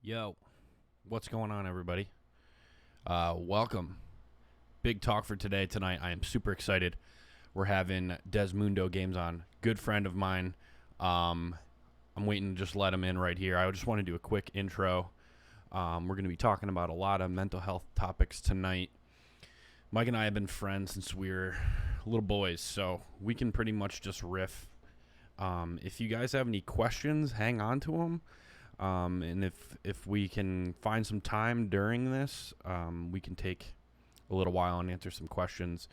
Yo, what's going on, everybody? Welcome. Big talk for tonight. I am super excited. We're having DezmundoGamez on. Good friend of mine. I'm waiting to just let him in right here. I just want to do a quick intro. We're going to be talking about a lot of mental health topics tonight. Mike and I have been friends since we were little boys, so we can pretty much just riff. If you guys have any questions, hang on to them. And if we can find some time during this, we can take a little while and answer some questions.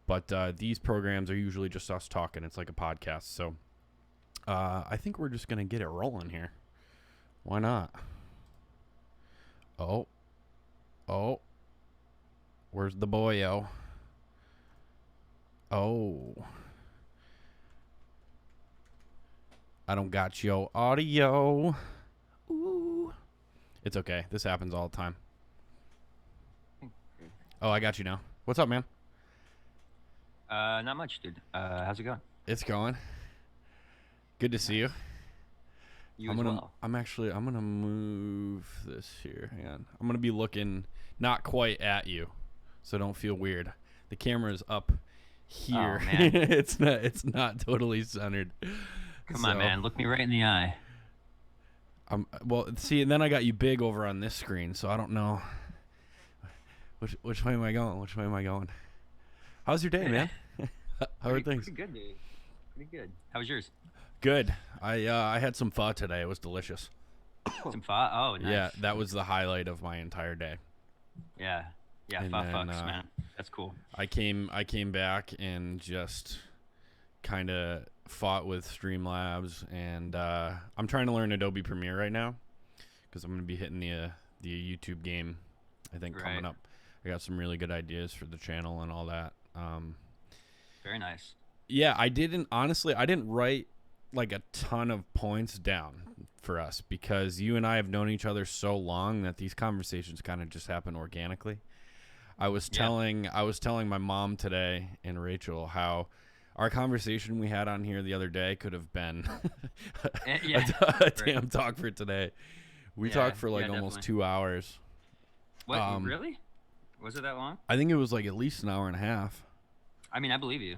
But these programs are usually just us talking. It's like a podcast. So I think we're just going to get it rolling here. Why not? Oh. Where's the boyo? Oh. I don't got your audio. Ooh. It's okay. This happens all the time. Oh, I got you now. What's up, man? Not much, dude. How's it going? It's going. Good to see you. You as well. I'm gonna move this here. Hang on. I'm gonna be looking not quite at you, so don't feel weird. The camera is up here. Oh, man. It's not totally centered. Come on, man. Look me right in the eye. Well, see, and then I got you big over on this screen, so I don't know. Which way am I going? How's your day, man? How are things? Pretty good, dude. Pretty good. How was yours? Good. I had some pho today. It was delicious. Some pho? Oh, nice. Yeah, that was the highlight of my entire day. Yeah. Yeah, And pho then, fucks, man. That's cool. I came back and just kind of fought with Streamlabs, and I'm trying to learn Adobe Premiere right now because I'm going to be hitting the YouTube game, I think, coming up. I got some really good ideas for the channel and all that. Very nice. Yeah, I didn't write like a ton of points down for us because you and I have known each other so long that these conversations kind of just happen organically. I was telling my mom today and Rachel how our conversation we had on here the other day could have been a damn talk for today. We talked for like almost 2 hours. What? Really? Was it that long? I think it was like at least an hour and a half. I mean, I believe you.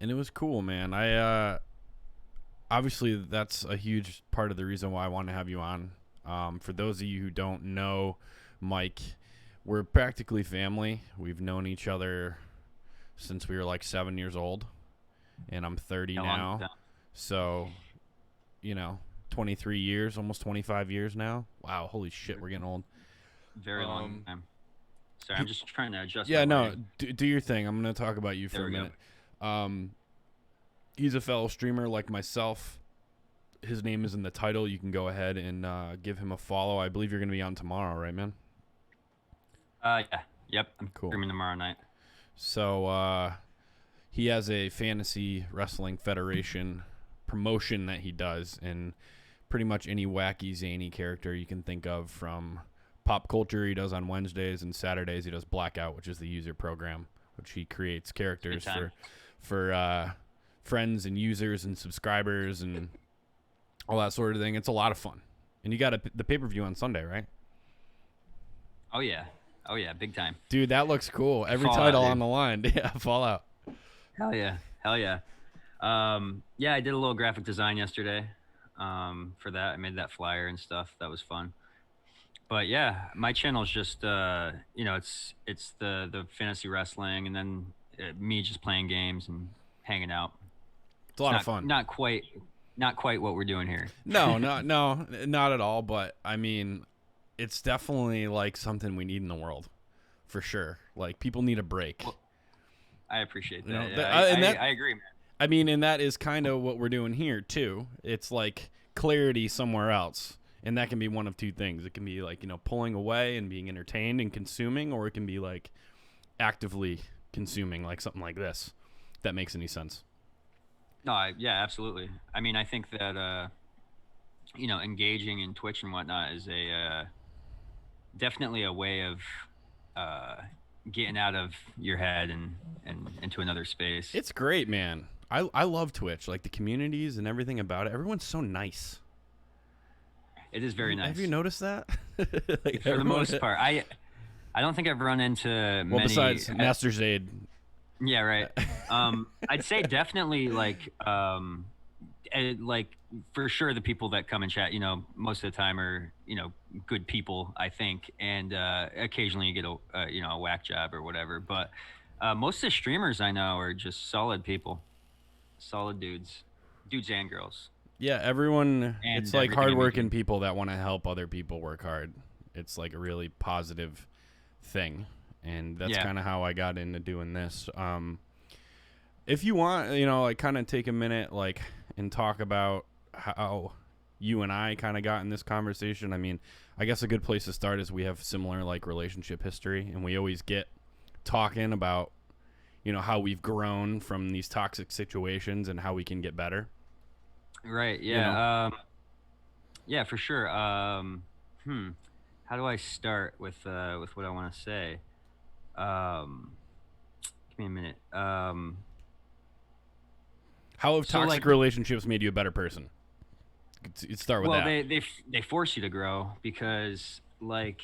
And it was cool, man. I obviously that's a huge part of the reason why I want to have you on. For those of you who don't know Mike, we're practically family. We've known each other since we were like 7 years old, and I'm 30 now. So, 23 years, almost 25 years now. Wow, holy shit, we're getting old. Very long time. Sorry, I'm just trying to adjust. Yeah, no, do your thing. I'm going to talk about you for a minute. He's a fellow streamer like myself. His name is in the title. You can go ahead and give him a follow. I believe you're going to be on tomorrow, right, man? Yeah. Yep. I'm Cool. streaming tomorrow night. So he has a Fantasy Wrestling Federation promotion that he does, and pretty much any wacky, zany character you can think of from pop culture he does on Wednesdays, and Saturdays he does Blackout, which is the user program, which he creates characters for friends and users and subscribers and all that sort of thing. It's a lot of fun. And you got the pay-per-view on Sunday, right? Oh, yeah. Oh, yeah. Big time. Dude, that looks cool. Every title on the line. Yeah, Fallout. Hell yeah. Yeah, I did a little graphic design yesterday for that. I made that flyer and stuff. That was fun. But yeah, my channel's just it's the fantasy wrestling, and then me just playing games and hanging out. It's a lot of fun. Not quite what we're doing here. No, not at all. But I mean, it's definitely like something we need in the world, for sure. Like people need a break. Well, I appreciate that. I agree, man. I mean, and that is kind of what we're doing here too. It's like clarity somewhere else. And that can be one of two things. It can be like, pulling away and being entertained and consuming, or it can be like actively consuming, like something like this. If that makes any sense. No, yeah, absolutely. I mean, I think that, engaging in Twitch and whatnot is definitely a way of getting out of your head and into another space. It's great, man. I love Twitch, like the communities and everything about it. Everyone's so nice. It is very Have you nice noticed that? Like for the everyone, most part. I don't think I've run into well, many. besides Master Zaid. Yeah, right. I'd say definitely like for sure the people that come and chat, most of the time are good people, I think, and occasionally you get a whack job or whatever. But most of the streamers I know are just solid people, solid dudes and girls, Yeah, everyone. It's and like everything in hardworking between. people that want to help other people work hard. It's like a really positive thing, and that's Yeah, kind of how I got into doing this. If you want, like kind of take a minute, like, and talk about how you and I kind of got in this conversation. I mean, I guess a good place to start is we have similar like relationship history, and we always get talking about how we've grown from these toxic situations and how we can get better. right. You know, Yeah, for sure. Hmm. How do I start with what I want to say? Um, Give me a minute. how have So like, toxic relationships made you a better person? Let's start with well, that. they force you to grow because like,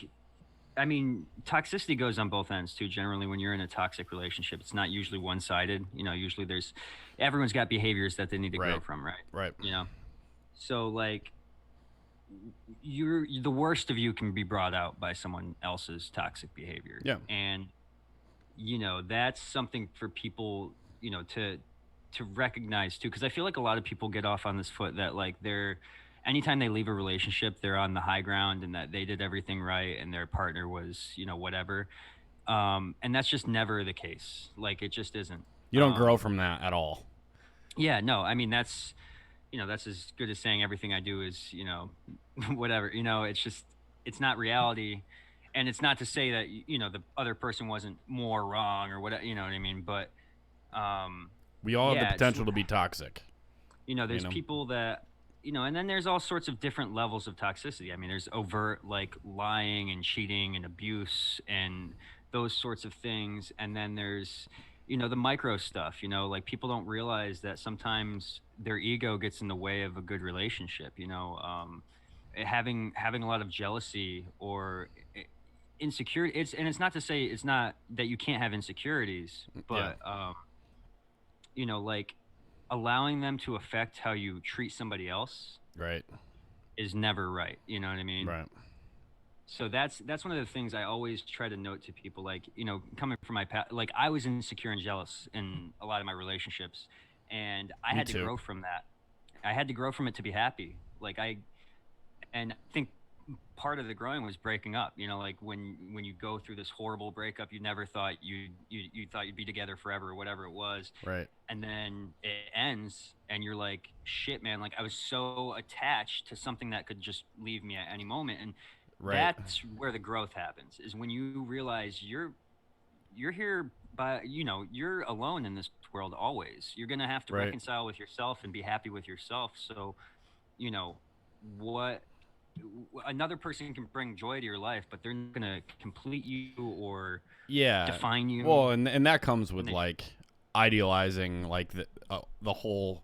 I mean, toxicity goes on both ends too. Generally, when you're in a toxic relationship, it's not usually one sided. Usually everyone's got behaviors that they need to grow Right. from, right? Right. You know, so like the worst of you can be brought out by someone else's toxic behavior, Yeah. and that's something for people to recognize too, because I feel like a lot of people get off on this foot that like they're anytime they leave a relationship they're on the high ground and that they did everything right and their partner was whatever, and that's just never the case. Like it just isn't. You don't grow from that at all. Yeah, no, I mean that's as good as saying everything I do is whatever. It's just it's not reality, and it's not to say that the other person wasn't more wrong or whatever. You know what I mean? But We all have the yeah, it's potential to be toxic. there's people that and then there's all sorts of different levels of toxicity. I mean, there's overt like lying and cheating and abuse and those sorts of things, and then there's the micro stuff. Like people don't realize that sometimes their ego gets in the way of a good relationship. Having a lot of jealousy or insecurity. It's not to say it's not that you can't have insecurities, Yeah. but like allowing them to affect how you treat somebody else Right. is never right. You know what I mean? Right. So that's one of the things I always try to note to people. Like coming from my past, like I was insecure and jealous in a lot of my relationships, and I Me had to too. grow from that. I had to grow from it to be happy. And I think part of the growing was breaking up. Like when you go through this horrible breakup, you never thought you thought you'd be together forever or whatever it was, Right. and then it ends and you're like, shit, man, like I was so attached to something that could just leave me at any moment. And Right. that's where the growth happens, is when you realize you're here by you're alone in this world. Always you're gonna have to Right. reconcile with yourself and be happy with yourself. So you know what another person can bring joy to your life, but they're not gonna complete you or Yeah. define you. Well, and that comes with And they like idealizing like the whole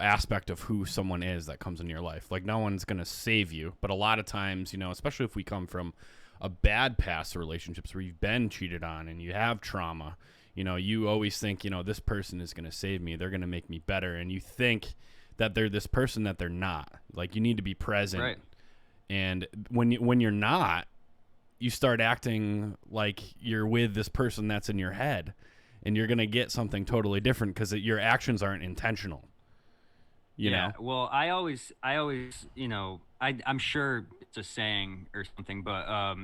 aspect of who someone is that comes in your life. Like no one's gonna save you, but a lot of times, especially if we come from a bad past relationships where you've been cheated on and you have trauma, you always think, this person is gonna save me. They're gonna make me better, and you think that they're this person that they're not. Like you need to be present, right. and when you're not, you start acting like you're with this person that's in your head, and you're gonna get something totally different because your actions aren't intentional. You know? Well, I always, I'm sure it's a saying or something, but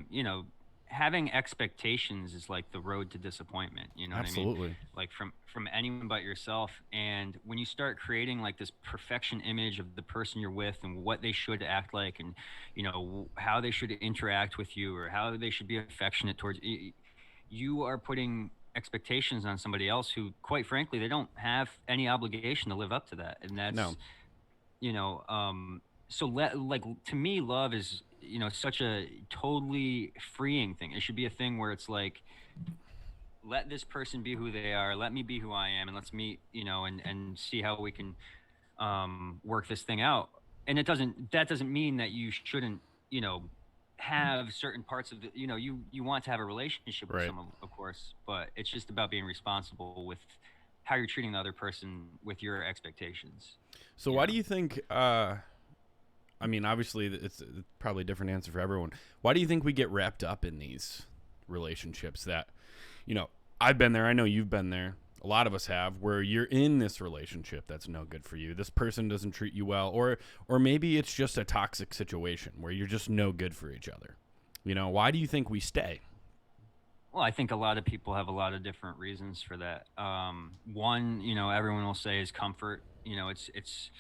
having expectations is like the road to disappointment. You know what I mean? Absolutely. Like from anyone but yourself. And when you start creating like this perfection image of the person you're with and what they should act like, and how they should interact with you or how they should be affectionate towards you, you are putting expectations on somebody else who, quite frankly, they don't have any obligation to live up to that. And No. that's you know so like to me, love is such a totally freeing thing. It should be a thing where it's like, let this person be who they are, let me be who I am, and let's meet, and see how we can work this thing out. and that doesn't mean that you shouldn't, you know, have certain parts of the, you know, you want to have a relationship with Right. someone, of course, but it's just about being responsible with how you're treating the other person with your expectations, So you why know. do you think? I mean, obviously, it's probably a different answer for everyone. Why do you think we get wrapped up in these relationships that, you know, I've been there. I know you've been there. A lot of us have, where you're in this relationship that's no good for you. This person doesn't treat you well, or maybe it's just a toxic situation where you're just no good for each other. You know, why do you think we stay? Well, I think a lot of people have a lot of different reasons for that. One, you know, everyone will say is comfort. You know, it's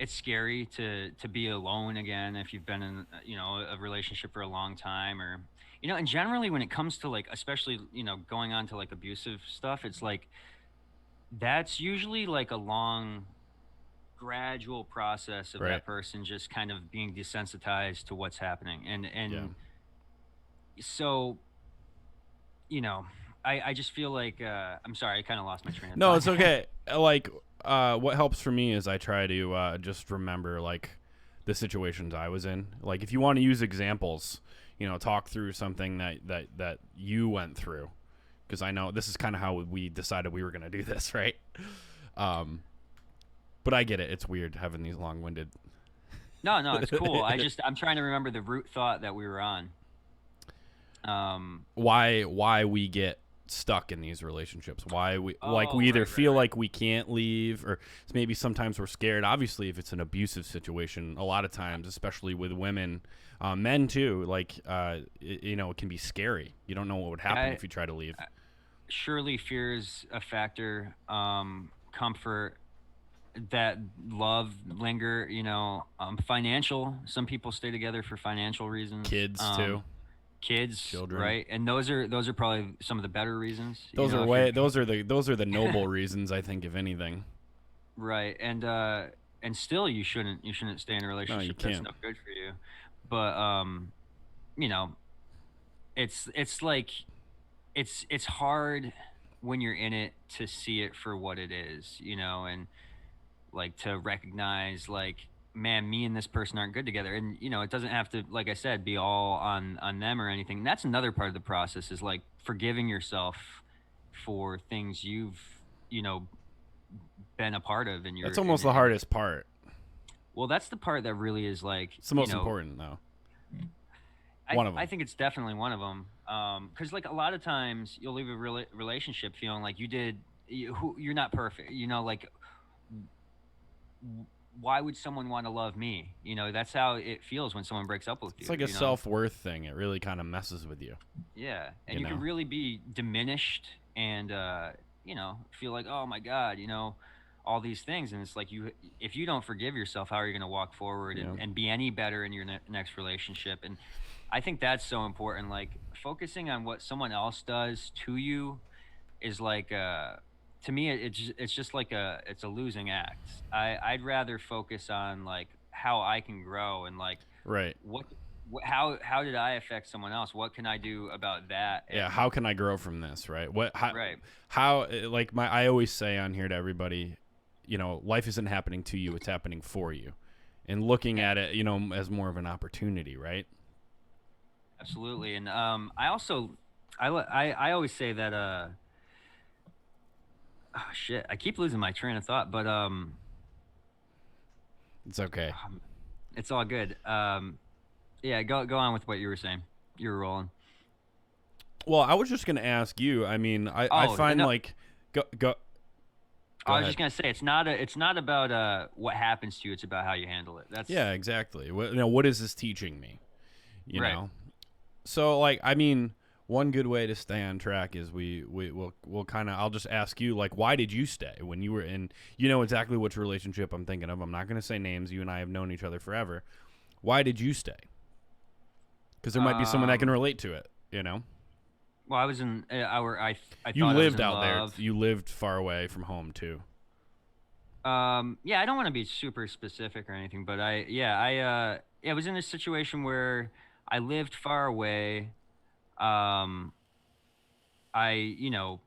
scary to be alone again if you've been in, you know, a relationship for a long time, or, you know, and generally when it comes to like, especially, you know, going on to like abusive stuff, it's like that's usually like a long gradual process of Right. that person just kind of being desensitized to what's happening, Yeah. and so, you know, I just feel like I'm sorry, I kind of lost my train of No, thought. it's okay. Like, what helps for me is I try to just remember like the situations I was in. Like, if you want to use examples, you know, talk through something that you went through, because I know this is kind of how we decided we were going to do this, right? Um, but I get it. It's weird having these long-winded. No, no, it's cool. I'm trying to remember the root thought that we were on. Why we get stuck in these relationships, why we like Oh, we either right, right, feel right. like we can't leave, or maybe sometimes we're scared. Obviously, if it's an abusive situation, a lot of times, especially with women, men too, like you know, it can be scary. You don't know what would happen I, if you try to leave. Surely fear is a factor. Comfort, that love linger, you know, financial. Some people stay together for financial reasons. Kids too, Kids, children. right? And those are probably some of the better reasons. You Those are know, if you're way those are the noble reasons, I think, if anything. right, and still you shouldn't stay in a No, you relationship that's can't. no good for you. But you know, it's like it's hard when you're in it to see it for what it is, you know, and like to recognize like, man, me and this person aren't good together, and you know, it doesn't have to, like I said, be all on them or anything. And that's another part of the process, is like forgiving yourself for things you've, you know, been a part of in your That's almost the in hardest part. well, that's the part that really is like, It's the you most know, important though. One of I them. think it's definitely one of them. Because like a lot of times you'll leave a relationship feeling like you're not perfect. You know, like why would someone want to love me? You know, that's how it feels when someone breaks up with It's you. like a You know, self-worth thing. It really kind of messes with you, yeah, and you you can know. really be diminished and you know, feel like, oh my god, you know, all these things, and it's like, if you don't forgive yourself, how are you going to walk forward Yeah. and be any better in your next relationship? And I think that's so important. Like focusing on what someone else does to you is like to me it's just like it's a losing act. I'd rather focus on like how I can grow, and like Right. what, how did I affect someone else? What can I do about that? Yeah, And how can I grow from this, right? What right, how like my I always say on here to everybody, you know, life isn't happening to you, it's happening for you. And looking yeah, at it, you know, as more of an opportunity, right? absolutely. And I also I always say that oh shit, I keep losing my train of thought, but It's okay. it's all good. Yeah, go on with what you were saying. You were rolling. Well, I was just going to ask you. I mean, I Oh find no, like go I was ahead. just gonna say it's not about what happens to you. It's about how you handle it. That's Yeah, exactly. What, you know, what is this teaching me? You right. know? So like I mean, one good way to stay on track is we'll kind of I'll just ask you like why did you stay when you were in, you know exactly which relationship I'm thinking of. I'm not going to say names. You and I have known each other forever. Why did you stay? Cuz there might be someone that can Um, relate to it, you know. well, I was in I You thought I was lived in out there. love. You lived far away from home too. Yeah, I don't want to be super specific or anything, but I was in a situation where I lived far away. Um, I, you know,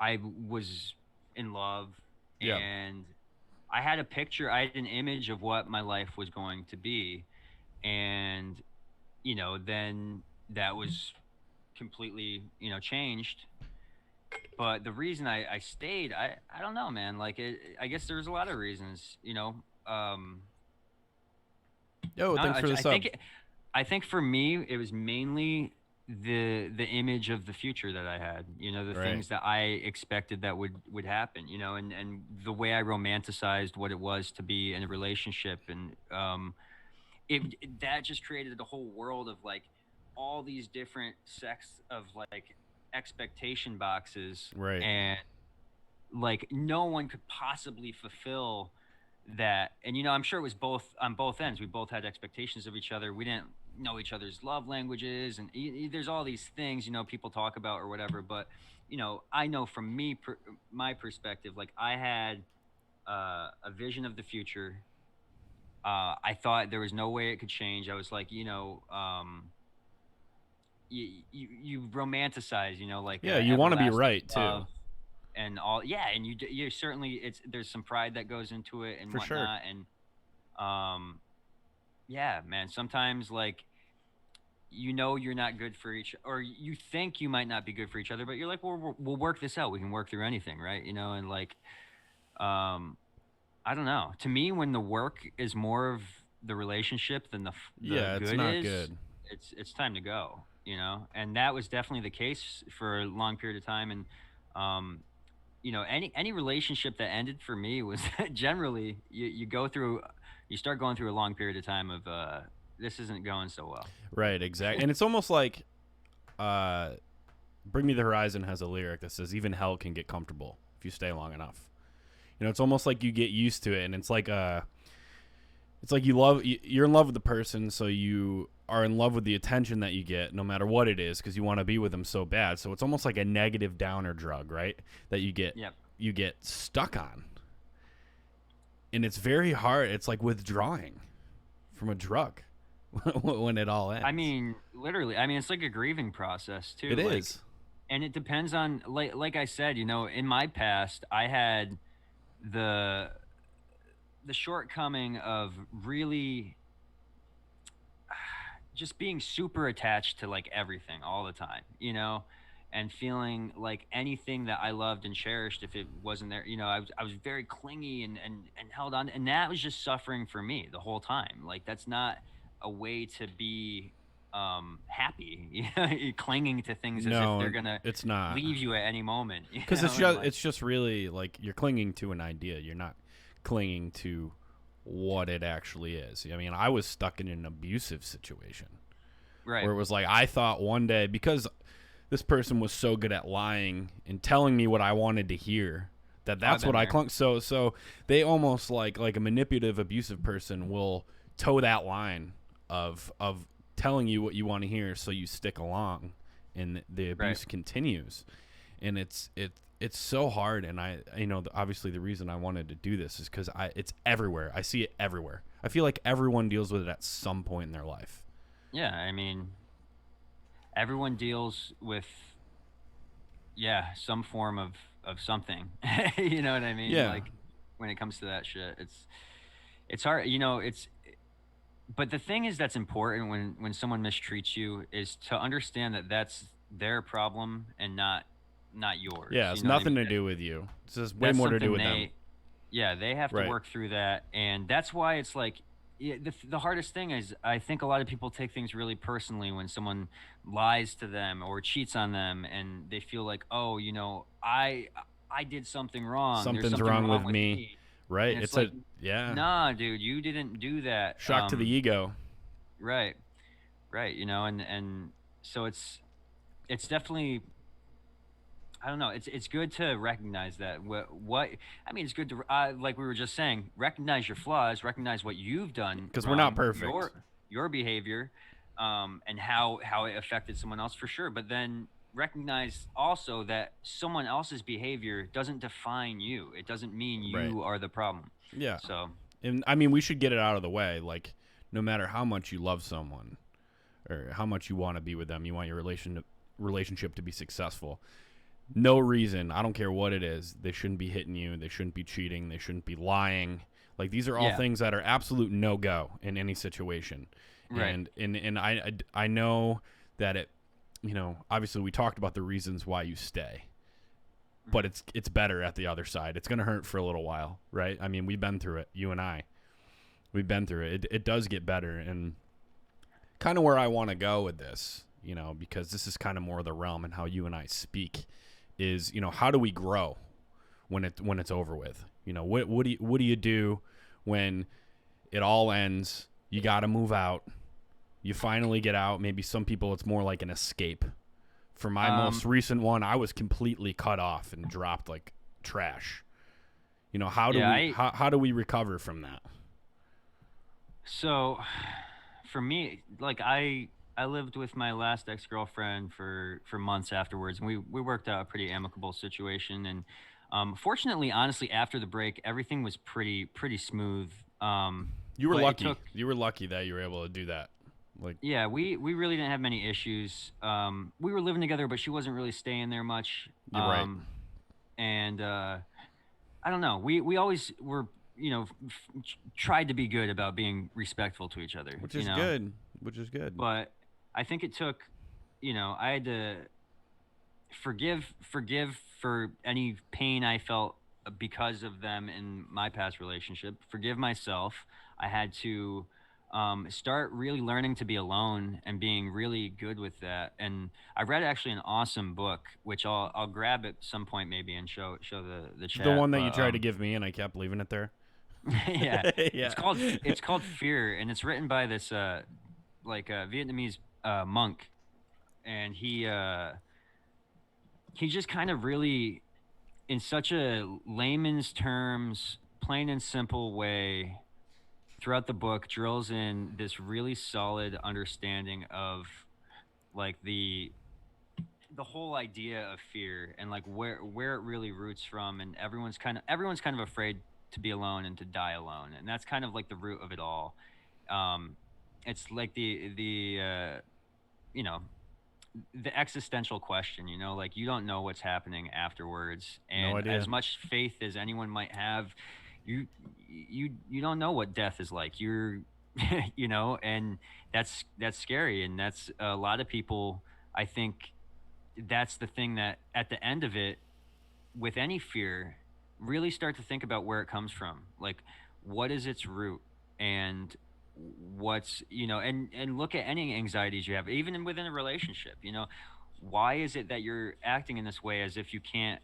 I was in love, Yeah. and I had a picture, I had an image of what my life was going to be, and then that was completely changed. But the reason I stayed, I don't know, man. Like I guess there's a lot of reasons. Yo, No, thanks for the sub. I think for me it was mainly the image of the future that I had. The Right. things that I expected that would happen. And the way I romanticized what it was to be in a relationship, and that just created a whole world of like all these different sects of like expectation boxes, Right. and like no one could possibly fulfill that. And I'm sure it was both on both ends. We both had expectations of each other. We didn't know each other's love languages, and there's all these things people talk about or whatever. But I know from my perspective, like I had a vision of the future. I thought there was no way it could change. I was like, you romanticize, like Yeah, you want to be everlasting right too, love and all. Yeah, and you certainly, there's some pride that goes into it and for sure. whatnot. And yeah, man, sometimes like you're not good for each, or you think you might not be good for each other, but you're like, well, we'll work this out. We can work through anything, right? And like um I don't know. To me, when the work is more of the relationship than the Yeah, it's good not is, good. it's time to go. And that was definitely the case for a long period of time. And um, any relationship that ended for me was generally you start going through a long period of time of this isn't going so well. Right, exactly. And it's almost like uh Bring Me the Horizon has a lyric that says even hell can get comfortable if you stay long enough. It's almost like you get used to it, and it's like you're in love with the person, so you are in love with the attention that you get no matter what it is because you want to be with them so bad. So it's almost like a negative downer drug, right? That Yep. you get stuck on. And it's very hard. It's like withdrawing from a drug when it all ends. I mean, literally. I mean, it's like a grieving process too. It Like, is. and it depends on like I said, in my past, I had the the shortcoming of really just being super attached to like everything all the time, and feeling like anything that I loved and cherished, if it wasn't there, I was very clingy and held on, and that was just suffering for me the whole time. Like that's not a way to be happy. You're clinging to things as if they're No, gonna it's not. leave you at any moment, Because and like it's just really like you're clinging to an idea. You're not clinging to what it actually is. I mean, I was stuck in an abusive situation right. where it was like I thought one day because this person was so good at lying and telling me what I wanted to hear I've that's been what I there. clung. So they almost like a manipulative, abusive person will toe that line of telling you what you want to hear, so you stick along, and the Right. abuse continues, and it's so hard. And obviously the reason I wanted to do this is because it's everywhere. I see it everywhere. I feel like everyone deals with it at some point in their life. Yeah, I mean, everyone deals with, yeah, some form of something. You know what I mean? Yeah. Like when it comes to that shit, it's hard. But the thing is that's important when someone mistreats you is to understand that that's their problem and not yours. Yeah, You it's know what I nothing mean? to do with you. It's just way That's more to do something with them. yeah, they have to Right. work through that. And that's why it's like, yeah, the hardest thing is I think a lot of people take things really personally when someone lies to them or cheats on them, and they feel like, oh, I did something wrong, there's Something's something wrong wrong with with me. me. Right. And it's It's like, a yeah. nah, dude, you didn't do that. Shock to the ego. Right. Right. And so it's definitely, I don't know. It's good to recognize that. What I mean, it's good to, like we were just saying, recognize your flaws, recognize what you've done Because we're not wrong, perfect. your behavior, and how it affected someone else for sure. But then recognize also that someone else's behavior doesn't define you. It doesn't mean Right. you are the problem. Yeah. So And I mean, we should get it out of the way. Like, no matter how much you love someone or how much you want to be with them, you want your relationship to be successful. No reason. I don't care what it is. They shouldn't be hitting you. They shouldn't be cheating. They shouldn't be lying. Like these are all Yeah. things that are absolute no go in any situation. Right. And I know that it, obviously we talked about the reasons why you stay, but it's better at the other side. It's gonna hurt for a little while, right? I mean, we've been through it. You and I, we've been through it. It does get better, and kind of where I want to go with this, because this is kind of more the realm and how you and I speak is, how do we grow when it's over with? What do you do when it all ends? You got to move out. You finally get out. Maybe some people it's more like an escape. For my most recent one, I was completely cut off and dropped like trash. How do Yeah. how do we recover from that? So for me, like I lived with my last ex-girlfriend for months afterwards, and we worked out a pretty amicable situation. And fortunately, honestly, after the break, everything was pretty smooth. You were But it lucky. took You were lucky that you were able to do that. Like, Yeah, we really didn't have many issues. We were living together, but she wasn't really staying there much. you're right. And I don't know. We always were, tried to be good about being respectful to each other. Which is good. Which is good. But I think it took, I had to forgive for any pain I felt because of them in my past relationship. Forgive myself. I had to start really learning to be alone and being really good with that. And I read actually an awesome book, which I'll grab at some point maybe and show the The chat. one that you But tried to give me and I kept leaving it there. yeah, Yeah. it's called Fear, and it's written by this Vietnamese monk, and he just kind of really, in such a layman's terms, plain and simple way, throughout the book, drills in this really solid understanding of like the whole idea of fear and like where it really roots from. And everyone's kind of afraid to be alone and to die alone, and that's kind of like the root of it all. um it's like the you know the existential question, like you don't know what's happening afterwards, No and idea. as much faith as anyone might have, you you don't know what death is like. You're and that's scary, and that's a lot of people, I think. That's the thing that at the end of it, with any fear, really start to think about where it comes from. Like, what is its root? And what's, and look at any anxieties you have, even within a relationship. Why is it that you're acting in this way, as if you can't,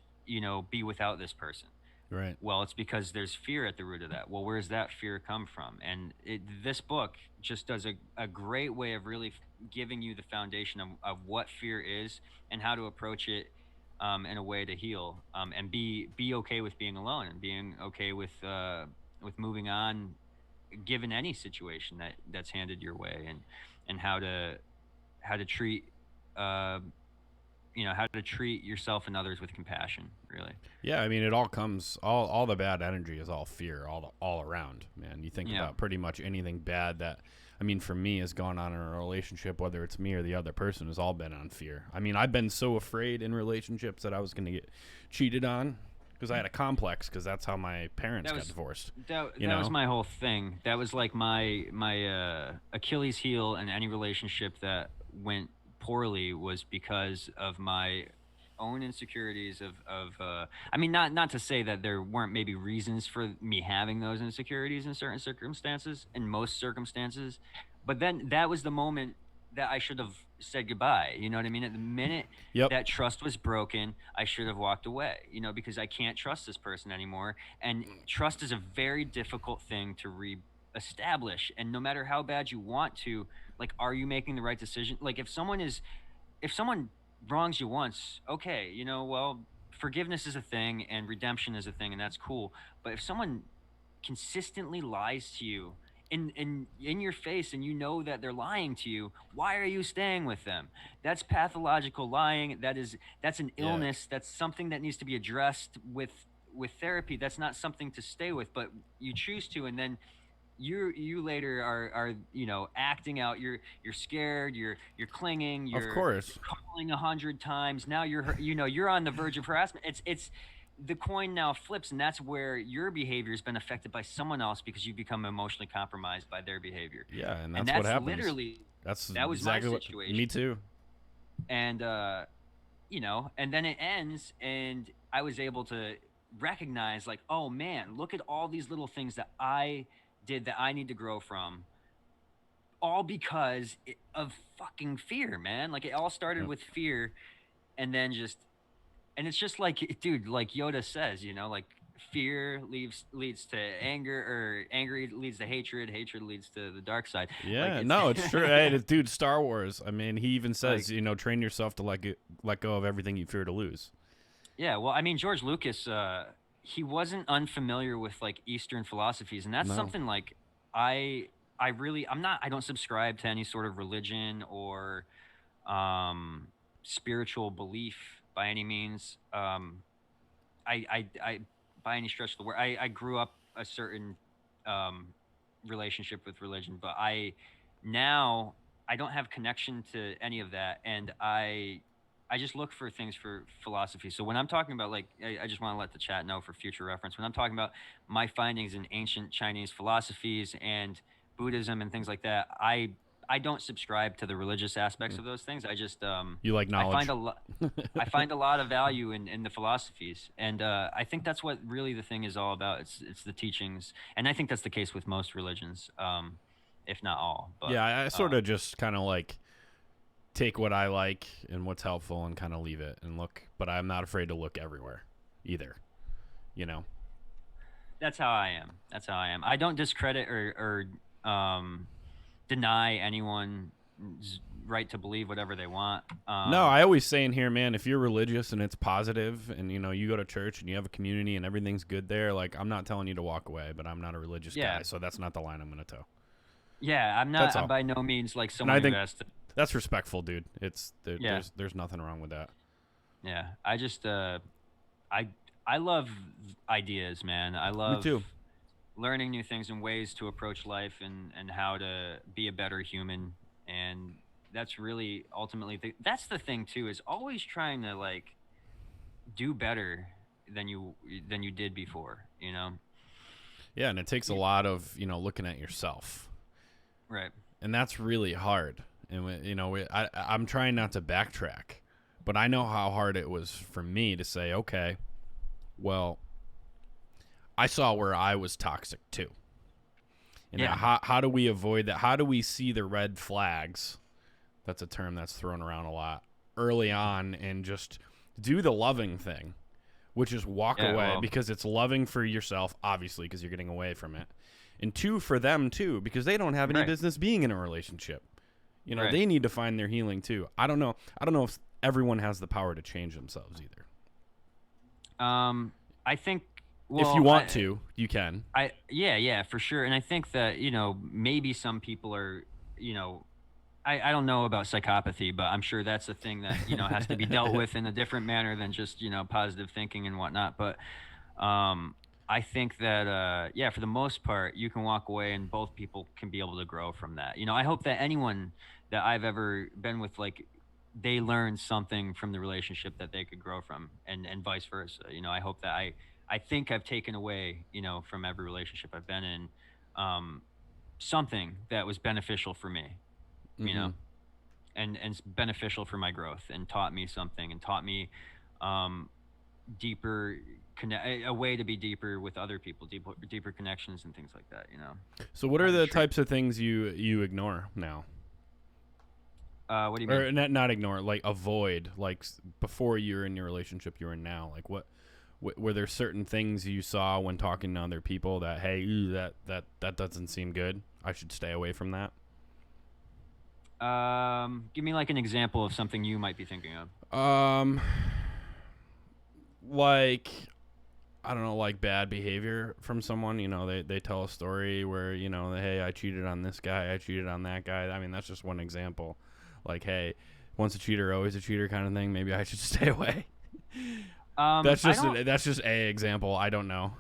be without this person? Right. Well, it's because there's fear at the root of that. Well, where's that fear come from? And this book just does a great way of really giving you the foundation of what fear is and how to approach it, in a way to heal, and be okay with being alone, and being okay with moving on, given any situation that's handed your way, and how to treat, uh, how to treat yourself and others with compassion, really. Yeah, I mean, it all comes, all the bad energy is all fear, all around, man. You think Yeah. about pretty much anything bad that, I mean, for me, has gone on in a relationship, whether it's me or the other person, has all been on fear. I mean, I've been so afraid in relationships that I was going to get cheated on because I had a complex, because that's how my parents That got was divorced. that was my whole thing. That was like my Achilles heel in any relationship that went poorly, was because of my own insecurities of I mean, not to say that there weren't maybe reasons for me having those insecurities in certain circumstances, in most circumstances, but then that was the moment that I should have said goodbye. You know what I mean? At the minute Yep. that trust was broken, I should have walked away, because I can't trust this person anymore. And trust is a very difficult thing to re-establish. And no matter how bad you want to, like, are you making the right decision? Like, if someone wrongs you once, okay, well, forgiveness is a thing and redemption is a thing, and that's cool. But if someone consistently lies to you in your face, and you know that they're lying to you, why are you staying with them? That's pathological lying. That's an Yeah. illness. That's something that needs to be addressed with therapy. That's not something to stay with, but you choose to. And then you later are acting out. You're scared. You're clinging. Of You're course. calling 100 times. Now you're on the verge of harassment. It's the coin now flips, and that's where your behavior has been affected by someone else because you become emotionally compromised by their behavior. Yeah, and And that's what that's happens. literally That's that was my exactly what. Me situation. too. And and then it ends, and I was able to recognize, like, oh man, look at all these little things that I did that I need to grow from, all because of fucking fear, man. Like, it all started Yep. with fear, and then just and it's just like, dude, like Yoda says, like, fear leads to anger, or anger leads to hatred, hatred leads to the dark side. Like, Yeah, it's no, it's true. Hey, dude, Star Wars. I mean, he even like, says, train yourself to let go of everything you fear to lose. yeah, well, I mean, George Lucas, he wasn't unfamiliar with, like, Eastern philosophies, and that's No. something, like, I I don't subscribe to any sort of religion or um spiritual belief by any means. I by any stretch of the word, I grew up a certain um relationship with religion, but now I don't have connection to any of that, and I just look for things for philosophy. So when I'm talking about, like, I just want to let the chat know for future reference. When I'm talking about my findings in ancient Chinese philosophies and Buddhism and things like that, I don't subscribe to the religious aspects of those things. I just You like I find knowledge. a lot I find a lot of value in the philosophies, and I think that's what really the thing is all about. It's the teachings, and I think that's the case with most religions, if not all. But Yeah, I sort of just kind of like take what I like and what's helpful and kind of leave it and look, but I'm not afraid to look everywhere either, you know. that's how I am. That's how I am. I don't discredit or deny anyone's right to believe whatever they want. No, I always say in here, man, if you're religious and it's positive and you go to church and you have a community and everything's good there, like I'm not telling you to walk away, but I'm not a religious Yeah, guy, so that's not the line I'm going to toe. yeah. I'm That's not. I'm all. by no means like And someone I who think has to. that's respectful, dude. Yeah, There's nothing wrong with that. yeah. I just I I love ideas, man. I Me love too. learning new things and ways to approach life, and how to be a better human. And that's really ultimately that's the thing too, is always trying to, like, do better than you did before, Yeah, and it takes a Yeah, lot of, looking at yourself. right. And that's really hard. And I'm trying not to backtrack, but I know how hard it was for me to say, okay, well, I saw where I was toxic too. And now Yeah, how do we avoid that? How do we see the red flags? That's a term that's thrown around a lot early on, and just do the loving thing, which is walk yeah, away, well, because it's loving for yourself, obviously, because you're getting away from it. And two, for them too, because they don't have any right, business being in a relationship. right. They need to find their healing too. I don't know. I don't know if everyone has the power to change themselves either. I think, If you well, want to, you can. yeah, yeah, for sure. And I think that, maybe some people are, you know, I don't know about psychopathy, but I'm sure that's a thing that, has to be dealt with in a different manner than just, positive thinking and whatnot. But I think that, yeah, for the most part, you can walk away and both people can be able to grow from that. I hope that anyone that I've ever been with, like, they learn something from the relationship that they could grow from, and vice versa. I hope that I think I've taken away, from every relationship I've been in, um, something that was beneficial for me, you Mm-hmm. know, and it's beneficial for my growth, and taught me something, and taught me um, deeper a way to be deeper with other people, deeper connections and things like that. So, what How are to the treat. types of things you ignore now, What do you mean? or not ignore, like avoid, like before you're in your relationship you're in now? Like what? Were there certain things you saw when talking to other people that, hey, that doesn't seem good, I should stay away from that? Give me, like, an example of something you might be thinking of. Um, like, I don't know, like bad behavior from someone. They tell a story where, hey, I cheated on this guy, I cheated on that guy. I mean, that's just one example. Like, hey, once a cheater, always a cheater kind of thing. Maybe I should stay away. That's I just don't. that's just a example. I don't know.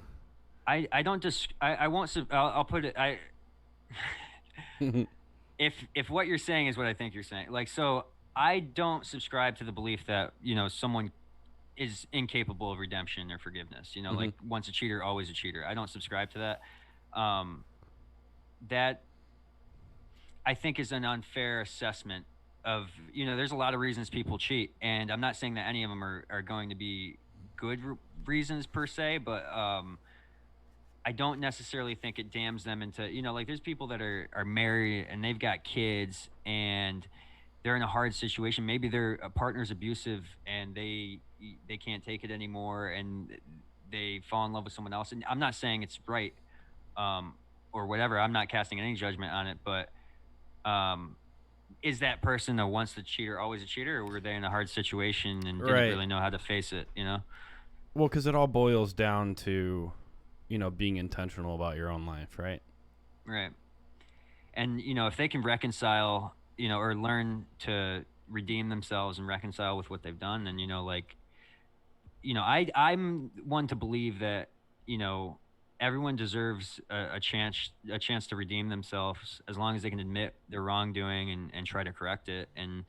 I don't just. I won't. I'll put it. If what you're saying is what I think you're saying, like, so I don't subscribe to the belief that, someone is incapable of redemption or forgiveness. Hmm. Like, once a cheater, always a cheater. I don't subscribe to that. Um, that I think is an unfair assessment of, there's a lot of reasons people cheat, and I'm not saying that any of them are going to be good reasons per se, but I don't necessarily think it damns them into, like, there's people that are married and they've got kids and they're in a hard situation. Maybe their partner's abusive and they can't take it anymore and they fall in love with someone else. And I'm not saying it's right, um, or whatever. I'm not casting any judgment on it, but um, is that person a once the cheater, always a cheater, or were they in a hard situation and didn't Right. really know how to face it? Well, because it all boils down to, being intentional about your own life, right? Right. And if they can reconcile, or learn to redeem themselves and reconcile with what they've done, then like, I'm one to believe that, you know everyone deserves a chance to redeem themselves as long as they can admit their wrongdoing and try to correct it. And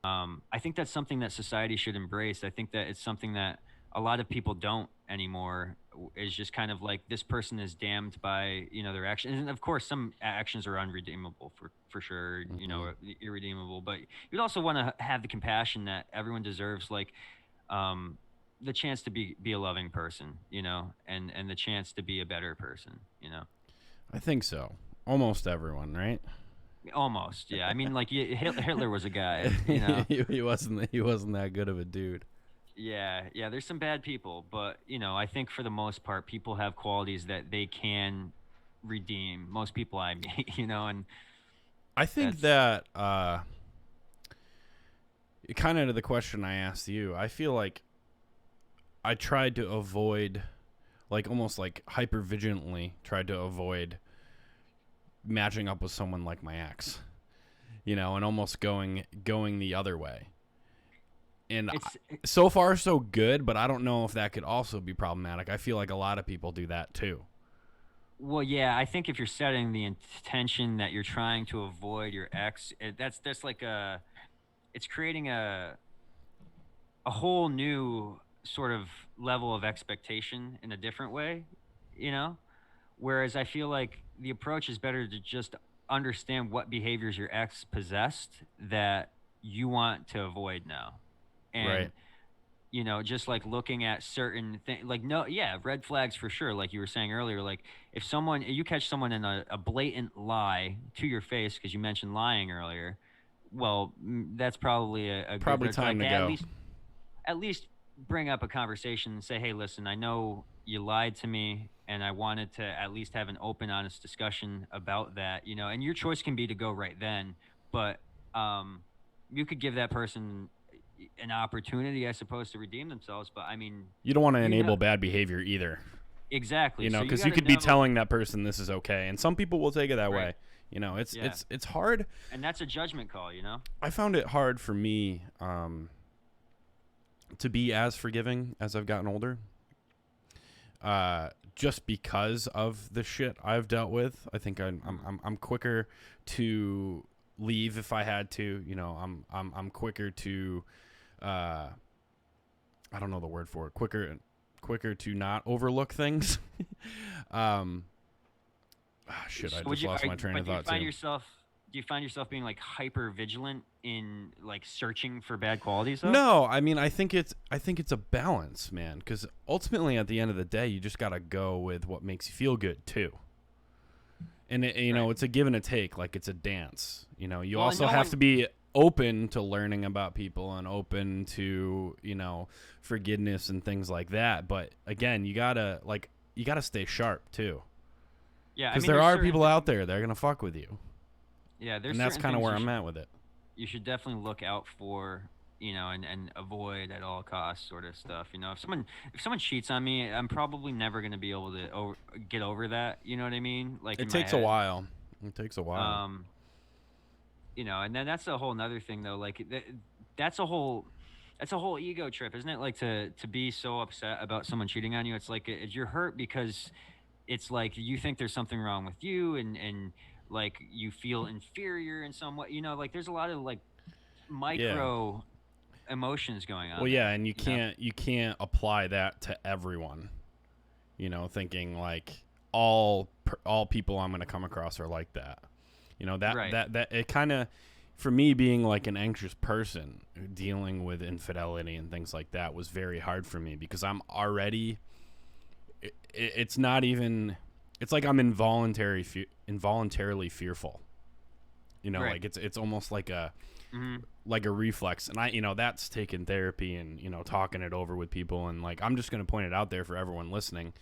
I think that's something that society should embrace. I think that it's something that a lot of people don't anymore. Is just kind of like, this person is damned by, their actions, and of course some actions are unredeemable, for sure, Hmm. irredeemable. But you'd also want to have the compassion that everyone deserves, like, um, the chance to be a loving person, and the chance to be a better person. I think so. Almost everyone, right? Almost, yeah. I mean, like, Hitler was a guy. He wasn't that good of a dude. Yeah, yeah, there's some bad people, but I think for the most part, people have qualities that they can redeem. Most people I meet, and I think that's that kind of to the question I asked you. I feel like I tried to avoid, like almost like hyper vigilantly, tried to avoid matching up with someone like my ex, and almost going the other way. And it's so far so good, but I don't know if that could also be problematic. I feel like a lot of people do that too. well, yeah. I think if you're setting the intention that you're trying to avoid your ex, that's like it's creating a whole new sort of level of expectation in a different way, you know? Whereas I feel like the approach is better to just understand what behaviors your ex possessed that you want to avoid now. Right. And, just like looking at certain things, like, no, yeah, red flags for sure. Like you were saying earlier, like, if you catch someone in a blatant lie to your face, because you mentioned lying earlier, well, that's probably a good Probably red flag time to to at go. least bring up a conversation and say, "Hey, listen, I know you lied to me, and I wanted to at least have an open, honest discussion about that." And your choice can be to go right then, but um, you could give that person an opportunity, I suppose, to redeem themselves. But I mean, You don't want to you know enable bad behavior either, exactly. So you because got you to could be know, telling that person this is okay, and some people will take it that right? way. It's Yeah, it's hard. and that's a judgment call. I found it hard for me to be as forgiving as I've gotten older. Just because of the shit I've dealt with, I think I'm quicker to leave if I had to. I'm quicker to uh, I don't know the word for it. Quicker to not overlook things. um, shit, I So would just you? lost my train But of thought too. do you find yourself being like hyper vigilant in like searching for bad qualities though? No, I mean I think it's a balance, man. Because ultimately, at the end of the day, you just gotta go with what makes you feel good too. And Right. it's a give and a take, like it's a dance. You Well, and also no have one. to be open to learning about people and open to forgiveness and things like that. But again, you gotta stay sharp too, Yeah, I because mean, there there's are certain people out things. there that are gonna fuck with you, Yeah, there's and that's certain kind of things where I'm at with it. you should definitely look out for. And avoid at all costs, sort of stuff. If someone cheats on me, I'm probably never gonna be able to get over that. You know what I mean? Like, It in my takes a head. while. It takes a while. Um, and then that's a whole nother thing though. Like, that's a whole that's a whole ego trip, isn't it? Like, to be so upset about someone cheating on you. It's like, you're hurt because it's like you think there's something wrong with you, and like you feel inferior in some way. Like there's a lot of like Yeah. micro emotions going Well, on yeah, there. and you can't apply that to everyone. Thinking like all people I'm going to come across are like that. That Right. that it kind of, for me, being like an anxious person dealing with infidelity and things like that was very hard for me because I'm already it's not even, it's like I'm involuntarily fearful. Right. Like it's almost like a Hmm. reflex, and that's taking therapy and talking it over with people, and like I'm just going to point it out there for everyone listening.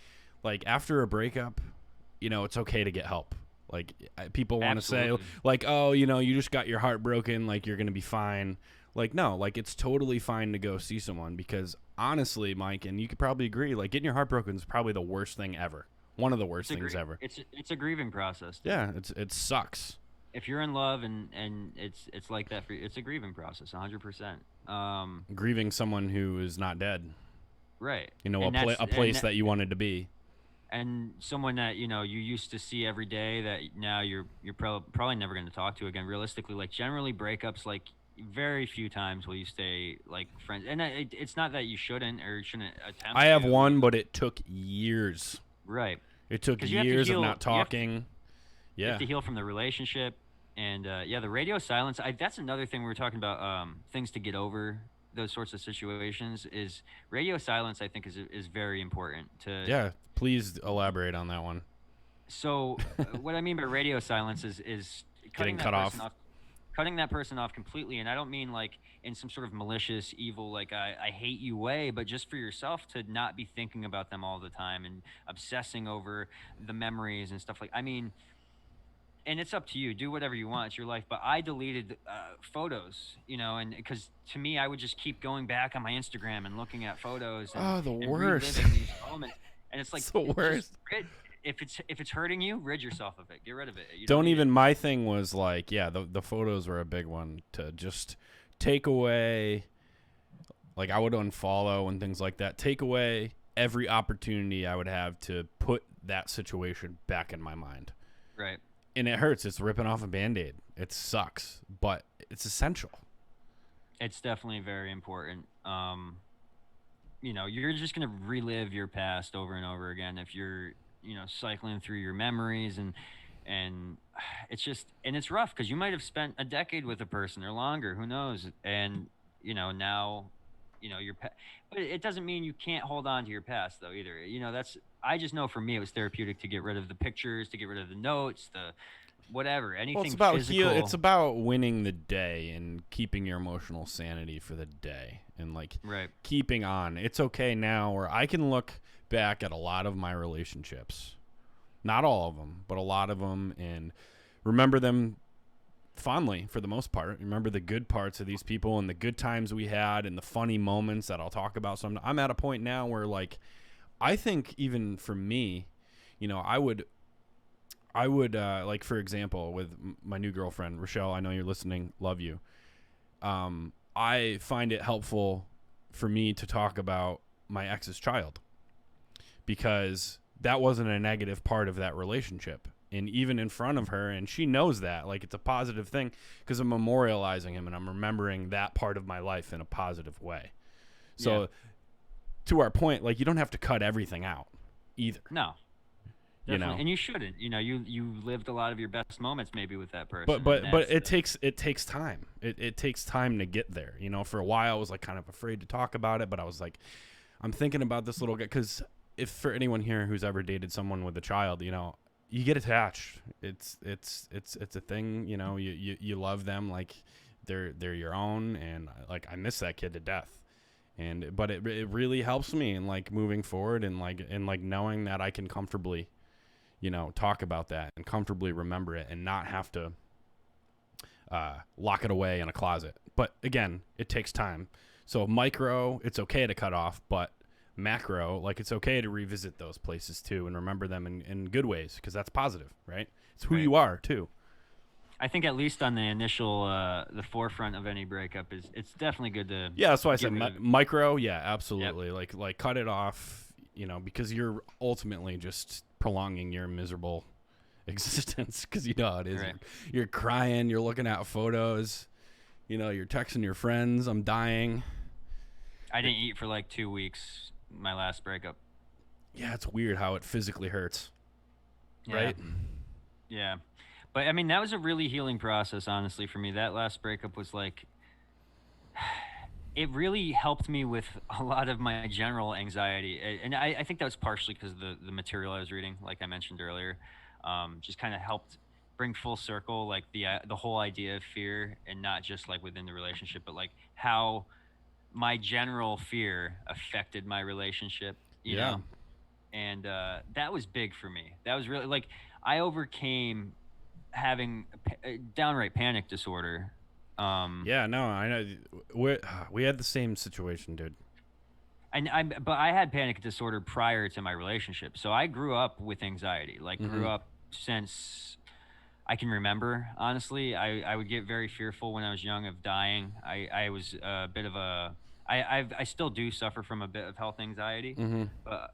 Like after a breakup, it's okay to get help. Like people want to say Absolutely. like, oh, you just got your heart broken, like you're going to be fine. Like no, like it's totally fine to go see someone, because honestly, Mike, and you could probably agree, like getting your heart broken is probably the worst thing ever. One of the worst things ever. It's a grieving process, dude. Yeah, it sucks. If you're in love and it's like that for you, it's a grieving process, 100%. Grieving someone who is not dead. Right. A, And that's a place that you wanted to be. and someone that you used to see every day that now you're probably never going to talk to again. Realistically, like generally breakups, like very few times will you stay like friends. And it's not that you shouldn't I attempt have to. one, but it took years. Right. It took Because you have to years of heal. not talking. You have Yeah. to heal from the relationship, and yeah, the radio silence. That's another thing we were talking about. Things to get over those sorts of situations is radio silence. I think is very important to. Yeah. Please elaborate on that one. So what I mean by radio silence is Getting cutting that cut person off. off, cutting that person off completely. And I don't mean like in some sort of malicious, evil, like I hate you way, but just for yourself to not be thinking about them all the time and obsessing over the memories and stuff like. I mean, and it's up to you. Do whatever you want. It's your life. But I deleted photos, and because to me, I would just keep going back on my Instagram and looking at photos Oh, the and worst. reliving these moments. And it's like, It's the just worst. if it's hurting you, rid yourself of it. Get rid of it. You don't Don't need it. even, my thing was like, yeah, the photos were a big one to just take away. Like I would unfollow and things like that. Take away every opportunity I would have to put that situation back in my mind. Right. And it hurts. It's ripping off a Band-Aid. It sucks, but it's essential. It's definitely very important. You're just gonna relive your past over and over again if you're, cycling through your memories and it's just and it's rough because you might have spent a decade with a person or longer, who knows? And now, but it doesn't mean you can't hold on to your past though either. That's I just know for me it was therapeutic to get rid of the pictures, to get rid of the notes, the whatever, Well, it's anything about physical. It's about winning the day and keeping your emotional sanity for the day, and like Right. keeping on. It's okay now where I can look back at a lot of my relationships, not all of them, but a lot of them, and remember them fondly for the most part. Remember the good parts of these people and the good times we had and the funny moments that I'll talk about. So I'm at a point now where like I think even for me, I would like, for example, with my new girlfriend Rochelle. I know you're listening. Love you. I find it helpful for me to talk about my ex's child, because that wasn't a negative part of that relationship, and even in front of her, and she knows that, like, it's a positive thing because I'm memorializing him and I'm remembering that part of my life in a positive way. So Yeah. to our point, like, you don't have to cut everything out either. No. You Definitely. know, And you shouldn't. You lived a lot of your best moments maybe with that person. but And but but that's it takes time. It takes time to get there. For a while I was like kind of afraid to talk about it, but I was like, I'm thinking about this little guy, because if for anyone here who's ever dated someone with a child, you get attached. It's a thing. You love them like they're your own, and like I miss that kid to death. But it really helps me in like moving forward, and like knowing that I can comfortably talk about that and comfortably remember it and not have to lock it away in a closet. But again, it takes time. So micro, it's okay to cut off, but macro, like, it's okay to revisit those places too and remember them in good ways, because that's positive, right? It's who right. you are too. I think at least on the initial the forefront of any breakup is it's definitely good to Yeah, that's why I get said rid of. micro. Yeah, absolutely. Like cut it off, because you're ultimately just prolonging your miserable existence because you know how it is. Right. You're crying. You're looking at photos. You know, you're texting your friends. I'm dying. I didn't eat for like 2 weeks. My last breakup. Yeah, it's weird how it physically hurts. Yeah. Right? Yeah. But I mean, that was a really healing process, honestly, for me. That last breakup was like, it really helped me with a lot of my general anxiety. And I think that was partially because of the material I was reading, like I mentioned earlier. Just kind of helped bring full circle, like the whole idea of fear, and not just like within the relationship, but like how my general fear affected my relationship, you Yeah. know? And that was big for me. That was really like, I overcame having a downright panic disorder. Yeah, no, I know. We had the same situation, dude. But I had panic disorder prior to my relationship, so I grew up with anxiety. Like, Mm-hmm. grew up since I can remember. Honestly, I would get very fearful when I was young of dying. I was a bit of a I still do suffer from a bit of health anxiety, Mm-hmm. but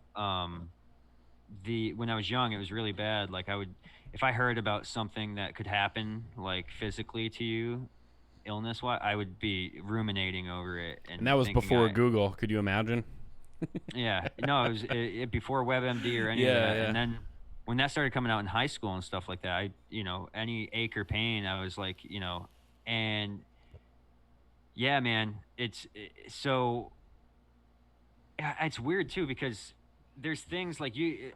the when I was young, it was really bad. Like, I would, if I heard about something that could happen, like physically to you, illness wise, I would be ruminating over it And and that was thinking before Google. Could you imagine? yeah, no, it was before WebMD or any of Yeah, that. yeah. And then when that started coming out in high school and stuff like that, any ache or pain, I was like, and yeah, man, so it's weird too, because there's things like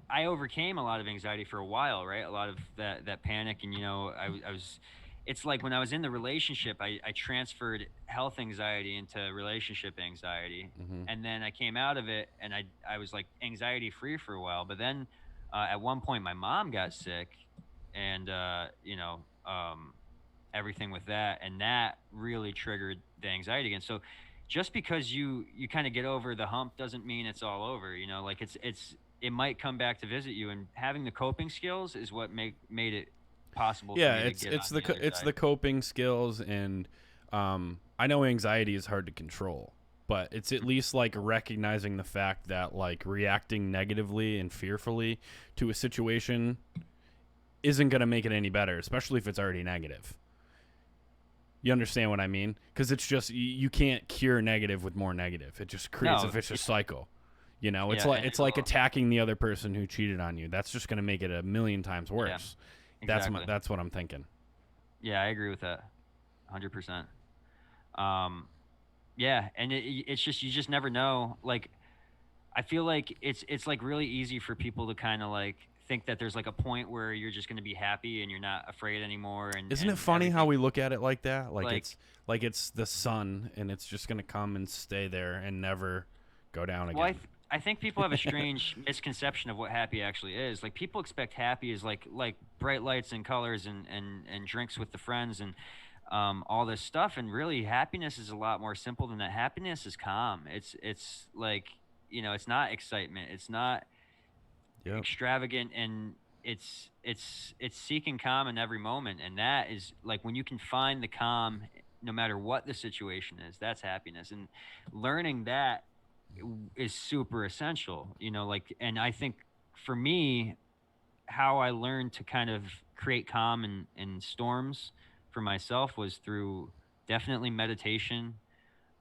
I overcame a lot of anxiety for a while, right? A lot of that panic, and I was. It's like when I was in the relationship, I transferred health anxiety into relationship anxiety, Mm-hmm. and then I came out of it, and I was like anxiety free for a while. But then at one point, my mom got sick, and everything with that, and that really triggered the anxiety again. So just because you kind of get over the hump doesn't mean it's all over. Like, it might come back to visit you, and having the coping skills is what made it possible for Yeah, me to get on the other it's side. the coping skills, and I know anxiety is hard to control, but it's at least like recognizing the fact that like reacting negatively and fearfully to a situation isn't going to make it any better, especially if it's already negative. You understand what I mean? Because it's just you can't cure negative with more negative. It just creates a No, vicious cycle. You know, yeah, and it's like attacking the other person who cheated on you. That's just going to make it a million times yeah, worse. exactly. That's what I'm thinking. Yeah, I agree with that, 100%. Um, yeah, and it's just, you just never know. Like, I feel like it's like really easy for people to kind of like think that there's like a point where you're just going to be happy and you're not afraid anymore, Isn't it and funny how everything. we look at it like that? Like, Like it's the sun and it's just going to come and stay there and never go down well, again. I think people have a strange misconception of what happy actually is. Like, people expect happy is like bright lights and colors and drinks with the friends and all this stuff. And really, happiness is a lot more simple than that. Happiness is calm. It's like, it's not excitement. It's not Yep. extravagant, and it's seeking calm in every moment. And that is like, when you can find the calm no matter what the situation is, that's happiness. And learning that is super essential, like. And I think for me, how I learned to kind of create calm in storms for myself was through definitely meditation,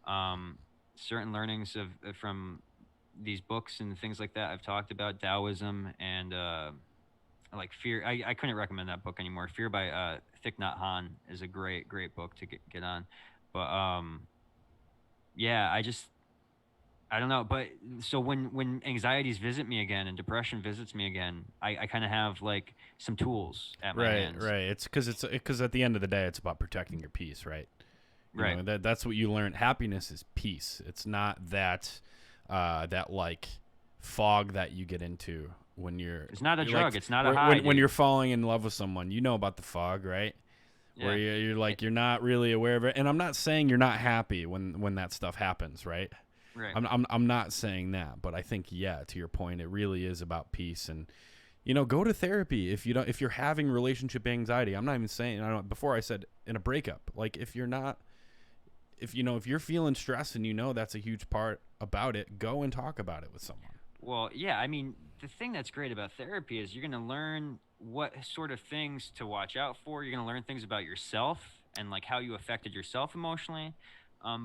um, certain learnings from these books and things like that I've talked about, Taoism, and like Fear. I couldn't recommend that book anymore. Fear by Thich Nhat Hanh is a great book to get on. But yeah, I don't know. But so when anxieties visit me again and depression visits me again, I kind of have like some tools at my Right, hands. right. It's because at the end of the day, it's about protecting your peace, right? You Right. know that's what you learn. Happiness is peace. It's not that that like fog that you get into when It's not a you're drug. like It's not a high, when dude. you're falling in love with someone. You know about the fog, right? Where Yeah. you're like you're not really aware of it. And I'm not saying you're not happy when that stuff happens, right? Right. I'm not saying that, but I think to your point, it really is about peace. And go to therapy if you're having relationship anxiety. I'm not even saying, before I said in a breakup, like if you're feeling stressed and that's a huge part about it, go and talk about it with someone. Well, yeah. I mean, the thing that's great about therapy is you're going to learn what sort of things to watch out for. You're going to learn things about yourself and like how you affected yourself emotionally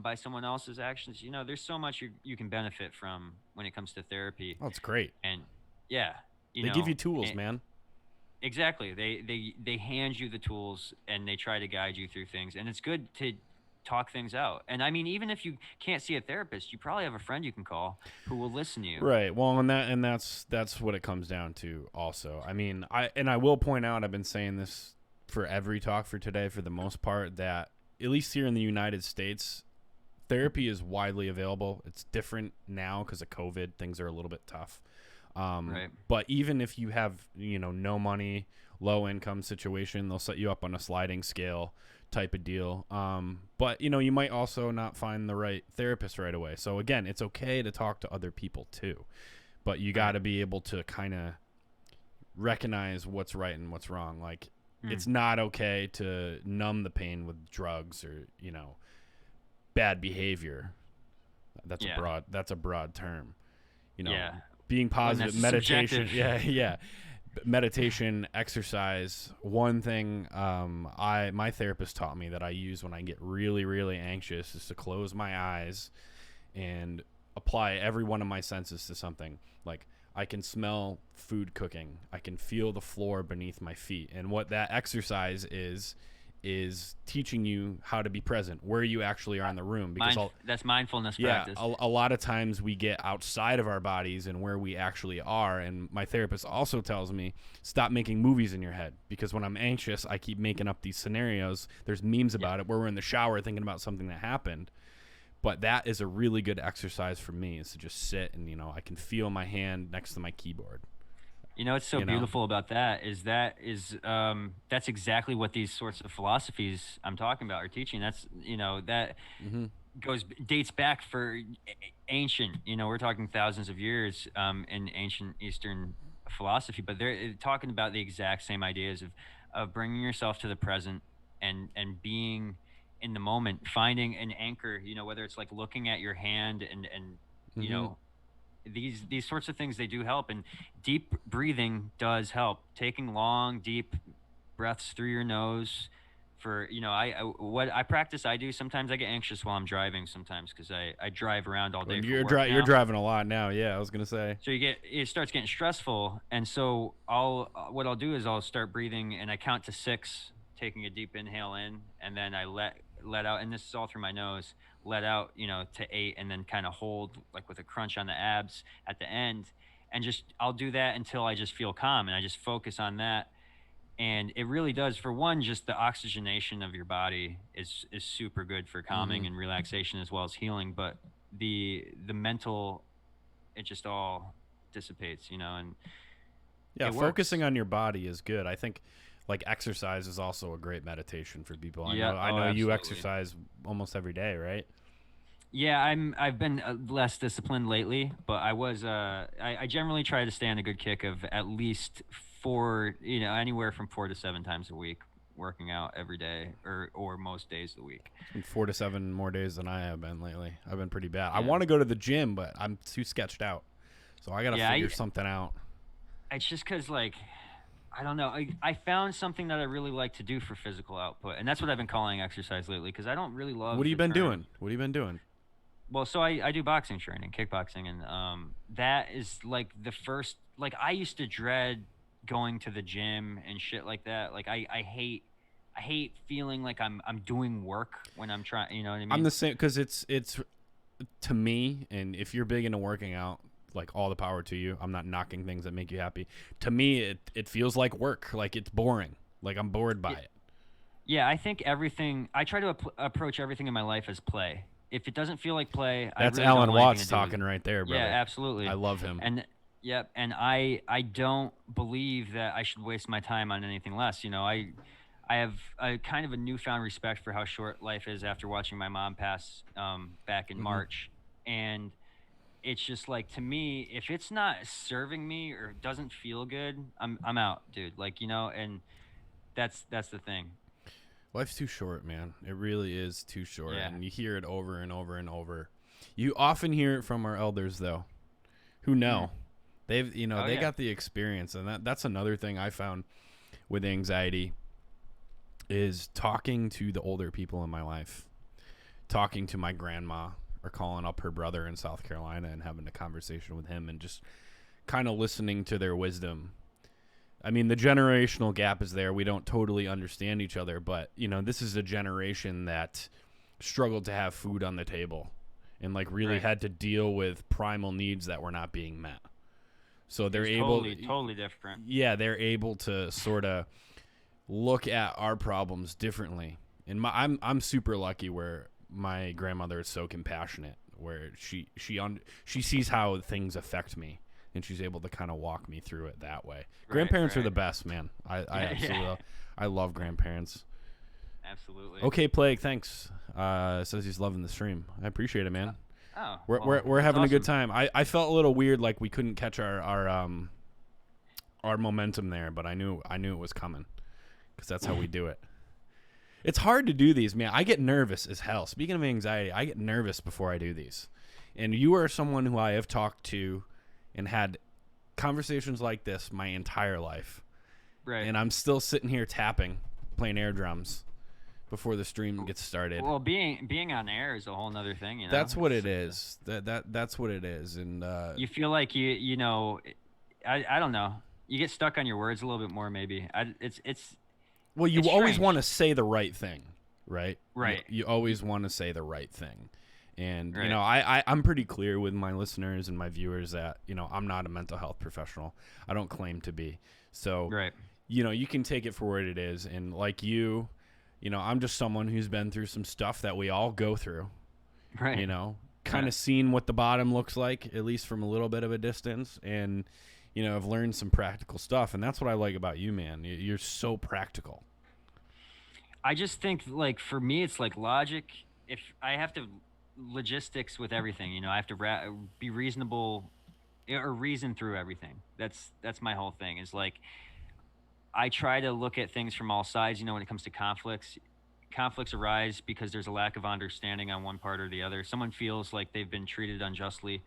by someone else's actions. You know, there's so much you can benefit from when it comes to therapy. Oh, it's great. And yeah, you They give you know, tools, man. exactly. They hand you the tools and they try to guide you through things. And it's good to talk things out. And I mean, even if you can't see a therapist, you probably have a friend you can call who will listen to you. Right. Well, and that's what it comes down to also. I mean, I will point out, I've been saying this for every talk for today for the most part, that at least here in the United States, therapy is widely available. It's different now because of COVID. Things are a little bit tough. Right. But even if you have, no money, low income situation, they'll set you up on a sliding scale type of deal. But you might also not find the right therapist right away. So again, it's okay to talk to other people too, but you got to be able to kind of recognize what's right and what's wrong. Like it's not okay to numb the pain with drugs or, bad behavior. That's a broad term, Yeah. being positive, meditation. Subjective. Yeah. Meditation, exercise. One thing my therapist taught me that I use when I get really, really anxious is to close my eyes and apply every one of my senses to something. Like I can smell food cooking. I can feel the floor beneath my feet. And what that exercise is teaching you how to be present, where you actually are in the room. Because That's mindfulness yeah, practice. a lot of times we get outside of our bodies and where we actually are. And my therapist also tells me, stop making movies in your head. Because when I'm anxious, I keep making up these scenarios. There's memes about it where we're in the shower thinking about something that happened. But that is a really good exercise for me, is to just sit and, I can feel my hand next to my keyboard. You know what's so beautiful about that is that's exactly what these sorts of philosophies I'm talking about are teaching. That's that dates back for ancient. We're talking thousands of years in ancient Eastern philosophy, but they're talking about the exact same ideas of bringing yourself to the present and being in the moment, finding an anchor. Whether it's like looking at your hand and you know these sorts of things, they do help, and deep breathing does help. Taking long deep breaths through your nose for what I practice. I do sometimes. I get anxious while I'm driving sometimes because I drive around all day for work now. You're driving a lot now. Yeah, I was gonna say. So it starts getting stressful, and so what I'll do is I'll start breathing, and I count to 6, taking a deep inhale in, and then I let out, and this is all through my nose. Let out, to 8, and then kind of hold like with a crunch on the abs at the end, and just I'll do that until I just feel calm, and I just focus on that. And it really does, for one, just the oxygenation of your body is super good for calming and relaxation as well as healing. But the mental, it just all dissipates, and yeah, it focusing works. on your body is good. I think like exercise is also a great meditation for people. I Yeah, know you absolutely. exercise almost every day, right? Yeah, I've been less disciplined lately, but I generally try to stay on a good kick of at least 4, anywhere from 4 to 7 times a week, working out every day or most days of the week. It's been 4 to 7 more days than I have been lately. I've been pretty bad. I Yeah. want to go to the gym, but I'm too sketched out. So I got to Yeah, figure something out. it's just because, like, I don't know. I found something that I really like to do for physical output, and that's what I've been calling exercise lately because I don't really love What have you the been term. doing? What have you been doing? Well, so I do boxing training, kickboxing, and that is like the first. Like, I used to dread going to the gym and shit like that. Like, I hate feeling like I'm doing work when I'm trying. You know what I mean? I'm the same because it's to me, and if you're big into working out, like all the power to you. I'm not knocking things that make you happy. To me, it feels like work. Like it's boring. Like I'm bored by it. Yeah, I think everything. I try to approach everything in my life as play. If it doesn't feel like play, I That's really don't Alan want anything Watts to do with talking it. right there, Yeah, brother. absolutely. I love him. And yep, and I don't believe that I should waste my time on anything less. I have a kind of a newfound respect for how short life is after watching my mom pass back in March, and it's just like, to me, if it's not serving me or doesn't feel good, I'm out, dude. Like, and that's the thing. Life's too short, man. It really is too short, Yeah. and you hear it over and over and over. You often hear it from our elders, though, who know. They've, Oh they yeah. got the experience, and that's another thing I found with anxiety is talking to the older people in my life, talking to my grandma or calling up her brother in South Carolina and having a conversation with him and just kind of listening to their wisdom. I mean, the generational gap is there. We don't totally understand each other, but, this is a generation that struggled to have food on the table and, like, really Right. had to deal with primal needs that were not being met. So they're It's able, totally different. yeah, they're able to sort of look at our problems differently. And I'm super lucky where my grandmother is so compassionate, where she sees how things affect me, and she's able to kind of walk me through it that way. Right. Grandparents are Right. the best, man. I absolutely Yeah. I love grandparents. Absolutely. Okay, Plague, thanks. Says he's loving the stream. I appreciate it, man. Oh. We're That's having a good awesome. time. I felt a little weird, like we couldn't catch our momentum there, but I knew it was coming because that's how we do it. It's hard to do these, man. I get nervous as hell. Speaking of anxiety, I get nervous before I do these. And you are someone who I have talked to and had conversations like this my entire life. Right. And I'm still sitting here tapping, playing air drums before the stream gets started. Well, being on air is a whole nother thing, you know. That's what it is. That's what it is. And You feel like you know, I don't know. You get stuck on your words a little bit more, maybe. It's well, you it's always strange. want to say the right thing, right? Right. You always want to say the right thing. And, Right. I'm pretty clear with my listeners and my viewers that, I'm not a mental health professional. I don't claim to be. So, Right. You can take it for what it is. And like I'm just someone who's been through some stuff that we all go through, Right. kind of seen what the bottom looks like, at least from a little bit of a distance. And, I've learned some practical stuff. And that's what I like about you, man. You're so practical. I just think, like, for me, it's like logic. If I have to logistics with everything, I have to be reasonable or reason through everything. That's my whole thing. Is like I try to look at things from all sides. When it comes to conflicts, conflicts arise because there's a lack of understanding on one part or the other. Someone feels like they've been treated unjustly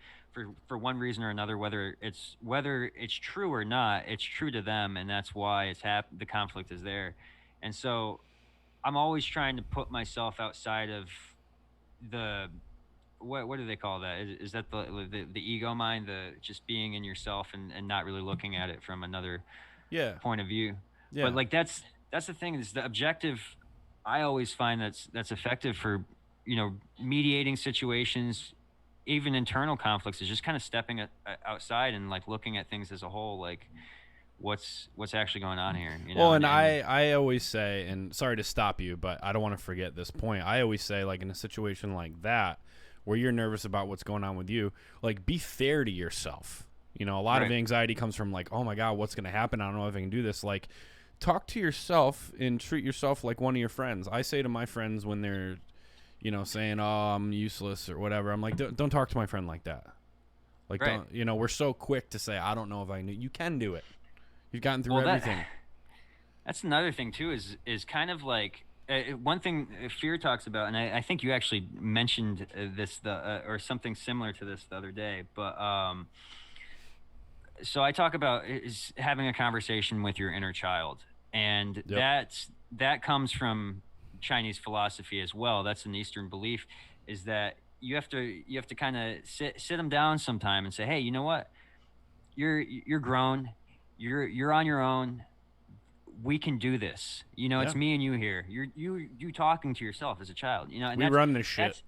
for one reason or another, whether it's true or not. It's true to them, and that's why the conflict is there. And so I'm always trying to put myself outside of the what do they call that? Is that the ego mind, the just being in yourself and not really looking at it from another Yeah. point of view. Yeah. But like that's the thing, is the objective. I always find that's effective for mediating situations, even internal conflicts, is just kind of stepping outside and like looking at things as a whole, like what's actually going on here. Well, and I always say, and sorry to stop you, but I don't want to forget this point. I always say, like, in a situation like that where you're nervous about what's going on with you, like, be fair to yourself. A lot of Right. anxiety comes from, like, oh my God, what's going to happen? I don't know if I can do this. Like, talk to yourself and treat yourself like one of your friends. I say to my friends when they're, saying, oh, I'm useless or whatever, I'm like, don't talk to my friend like that. Like, Right. don't, we're so quick to say, I don't know if I can do it. You can do it. You've gotten through Well, everything. that's another thing too, is kind of like one thing fear talks about, and I think you actually mentioned this or something similar to this the other day. But so I talk about is having a conversation with your inner child, and Yep. that comes from Chinese philosophy as well. That's an Eastern belief, is that you have to kind of sit them down sometime and say, hey, you know what, you're grown, you're on your own, we can do this. Yeah. It's me and you here. You talking to yourself as a child. And We run this shit.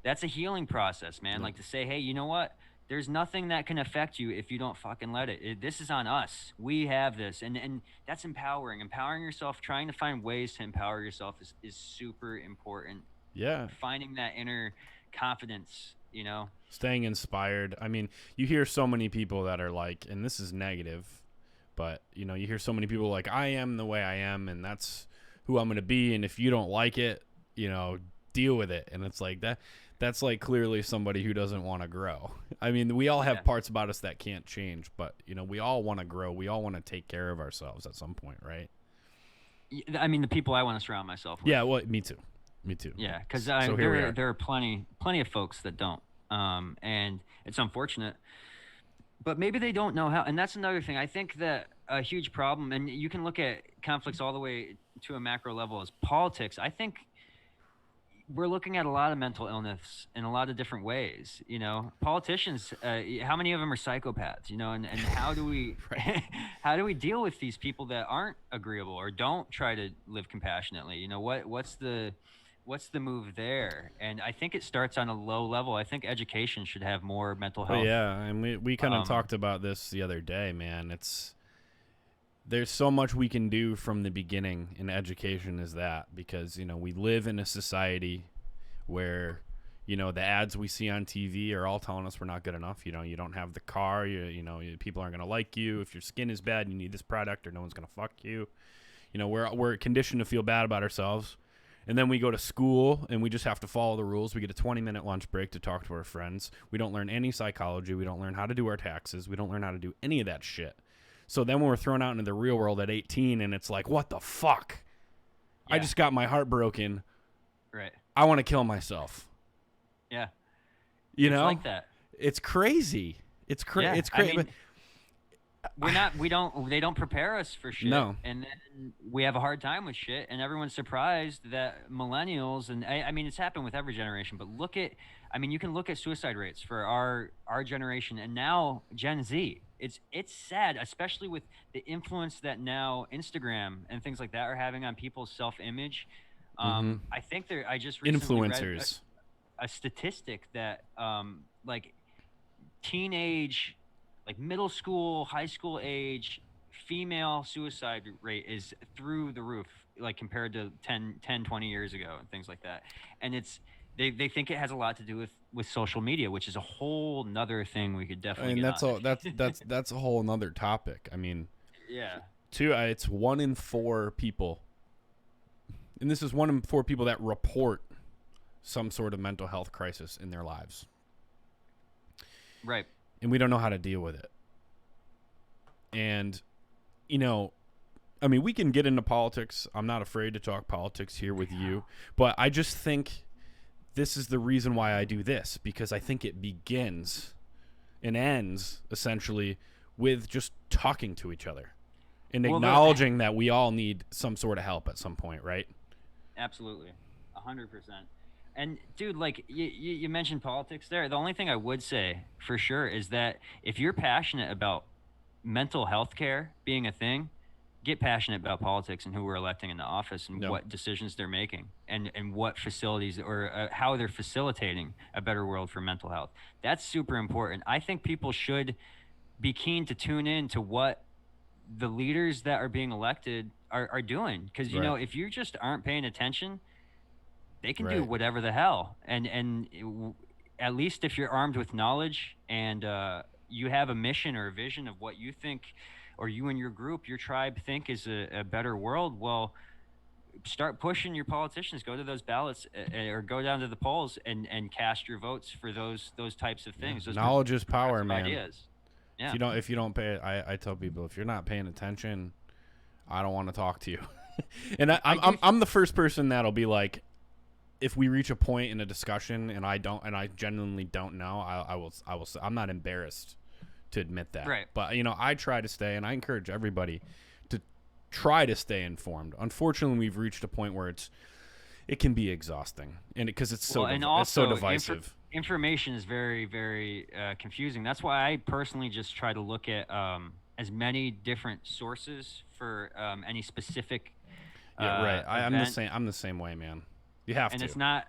That's a healing process, man. Yeah. Like to say, hey, you know what? There's nothing that can affect you if you don't fucking let it. This is on us. We have this, and that's empowering. Empowering yourself, trying to find ways to empower yourself is super important. Yeah. Finding that inner confidence. Staying inspired. I mean, you hear so many people that are like, and this is negative, but you hear so many people like, I am the way I am, and that's who I'm going to be. And if you don't like it, deal with it. And it's like that's like clearly somebody who doesn't want to grow. I mean, we all have parts about us that can't change, but we all want to grow. We all want to take care of ourselves at some point, right? I mean, the people I want to surround myself with. Yeah, well, me too. Yeah, because So here there are plenty of folks that don't, and it's unfortunate. but maybe they don't know how. And that's another thing. I think that a huge problem, and you can look at conflicts all the way to a macro level, is politics. I think we're looking at a lot of mental illness in a lot of different ways. Politicians, how many of them are psychopaths? And how do we Right. how do we deal with these people that aren't agreeable or don't try to live compassionately? What's the move there? And I think it starts on a low level. I think education should have more mental But health. yeah, and we kind of um talked about this the other day, man. There's so much we can do from the beginning in education is that, because we live in a society where the ads we see on TV are all telling us we're not good enough. You don't have the car, people aren't going to like you. If your skin is bad, you need this product or no one's going to fuck you. We're conditioned to feel bad about ourselves. And then we go to school and we just have to follow the rules. We get a 20-minute lunch break to talk to our friends. We don't learn any psychology. We don't learn how to do our taxes. We don't learn how to do any of that shit. So then when we're thrown out into the real world at 18 and it's like, what the fuck? I yeah, just got my heart broken. right. I want to kill myself. Yeah, You it's know? like that. It's crazy. It's Yeah, it's I crazy. mean, they don't prepare us for shit, No. and then we have a hard time with shit, and everyone's surprised that millennials, and I mean it's happened with every generation, but you can look at suicide rates for our generation and now Gen Z. It's sad, especially with the influence that now Instagram and things like that are having on people's self-image. Mm-hmm. I just recently read Influencers. a statistic that like teenage, like middle school, high school age female suicide rate is through the roof, like compared to 20 years ago and things like that. And they think it has a lot to do with social media, which is a whole nother thing we could definitely And get that's on. all. That's a whole nother topic. I mean, Yeah. it's 1 in 4 people, and this is 1 in 4 people that report some sort of mental health crisis in their lives, Right. and we don't know how to deal with it. And I mean, we can get into politics. I'm not afraid to talk politics here with you, but I just think this is the reason why I do this, because I think it begins and ends essentially with just talking to each other and Well, acknowledging that we all need some sort of help at some point, right? absolutely, 100%. And dude, like you mentioned politics there. The only thing I would say for sure is that if you're passionate about mental health care being a thing, get passionate about politics and who we're electing into office and No. what decisions they're making and what facilities or how they're facilitating a better world for mental health. That's super important. I think people should be keen to tune in to what the leaders that are being elected are doing, because Right. if you just aren't paying attention, they can do Right. whatever the hell. At least if you're armed with knowledge and you have a mission or a vision of what you think, or you and your group, your tribe think is a better world, well, start pushing your politicians. Go to those ballots or go down to the polls and cast your votes for those types of things. Those Knowledge is power, progressive man. ideas. Yeah. If you don't pay, I tell people, if you're not paying attention, I don't want to talk to you. And I'm the first person that'll be like, if we reach a point in a discussion and I genuinely don't know, I will I'm not embarrassed to admit that. Right. But I try to stay, and I encourage everybody to try to stay informed. Unfortunately, we've reached a point where it can be exhausting, and because it's so it's so divisive. Information is very, very confusing. That's why I personally just try to look at as many different sources for any specific Yeah, right. I'm the event. same. I'm the same way, man. You have And to. it's not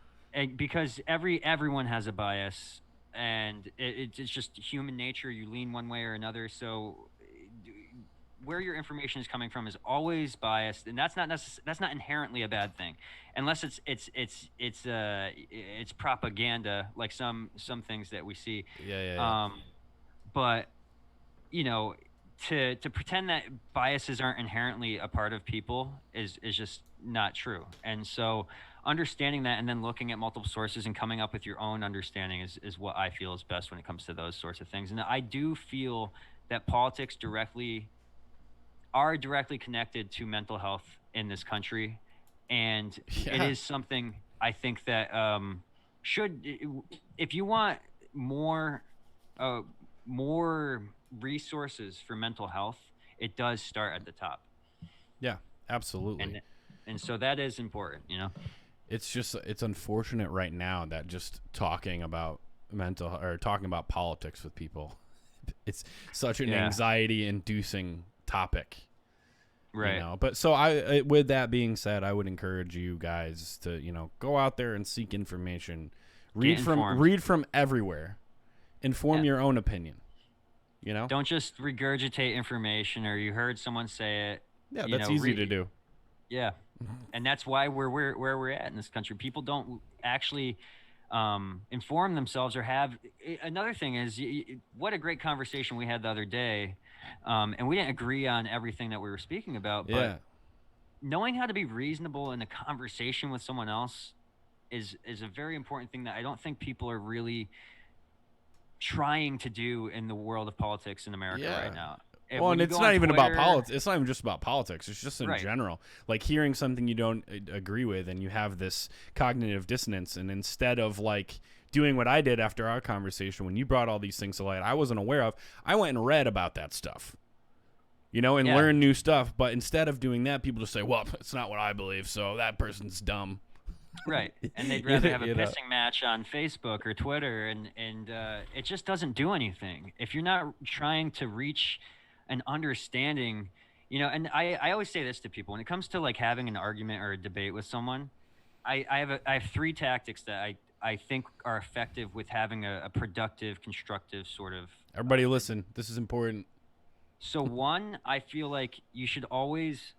because everyone has a bias, and it's just human nature. You lean one way or another. So where your information is coming from is always biased, and that's not inherently a bad thing, unless it's propaganda, like some things that we see. Yeah. But you know, to pretend that biases aren't inherently a part of people is just not true. And so understanding that and then looking at multiple sources and coming up with your own understanding is what I feel is best when it comes to those sorts of things. And I do feel that politics are directly connected to mental health in this country, and Yeah. it is something I think that should, if you want more uh, more resources for mental health, it does start at the top. Yeah, absolutely. And so that is important, you know. It's unfortunate right now that just talking about talking about politics with people, it's such an anxiety inducing topic. Right. You know, but so with that being said, I would encourage you guys to, go out there and seek information, read from everywhere, inform your own opinion. Don't just regurgitate information or you heard someone say it. Yeah, that's easy to do. Yeah, and that's why we're where we're at in this country. People don't actually inform themselves or have. Another thing is, what a great conversation we had the other day, and we didn't agree on everything that we were speaking about. But knowing how to be reasonable in a conversation with someone else is a very important thing that I don't think people are really trying to do in the world of politics in America right now. Well, and it's not even about politics. It's not even just about politics. It's just in general. Like hearing something you don't agree with and you have this cognitive dissonance. And instead of like doing what I did after our conversation, when you brought all these things to light I wasn't aware of, I went and read about that stuff, and learn new stuff. But instead of doing that, people just say, well, it's not what I believe, so that person's dumb. Right. And they'd rather have a pissing match on Facebook or Twitter. And it just doesn't do anything. If you're not trying to reach an understanding, and I always say this to people when it comes to like having an argument or a debate with someone. I have 3 tactics that I think are effective with having a productive, constructive sort of. Everybody listen, this is important. So one, I feel like you should always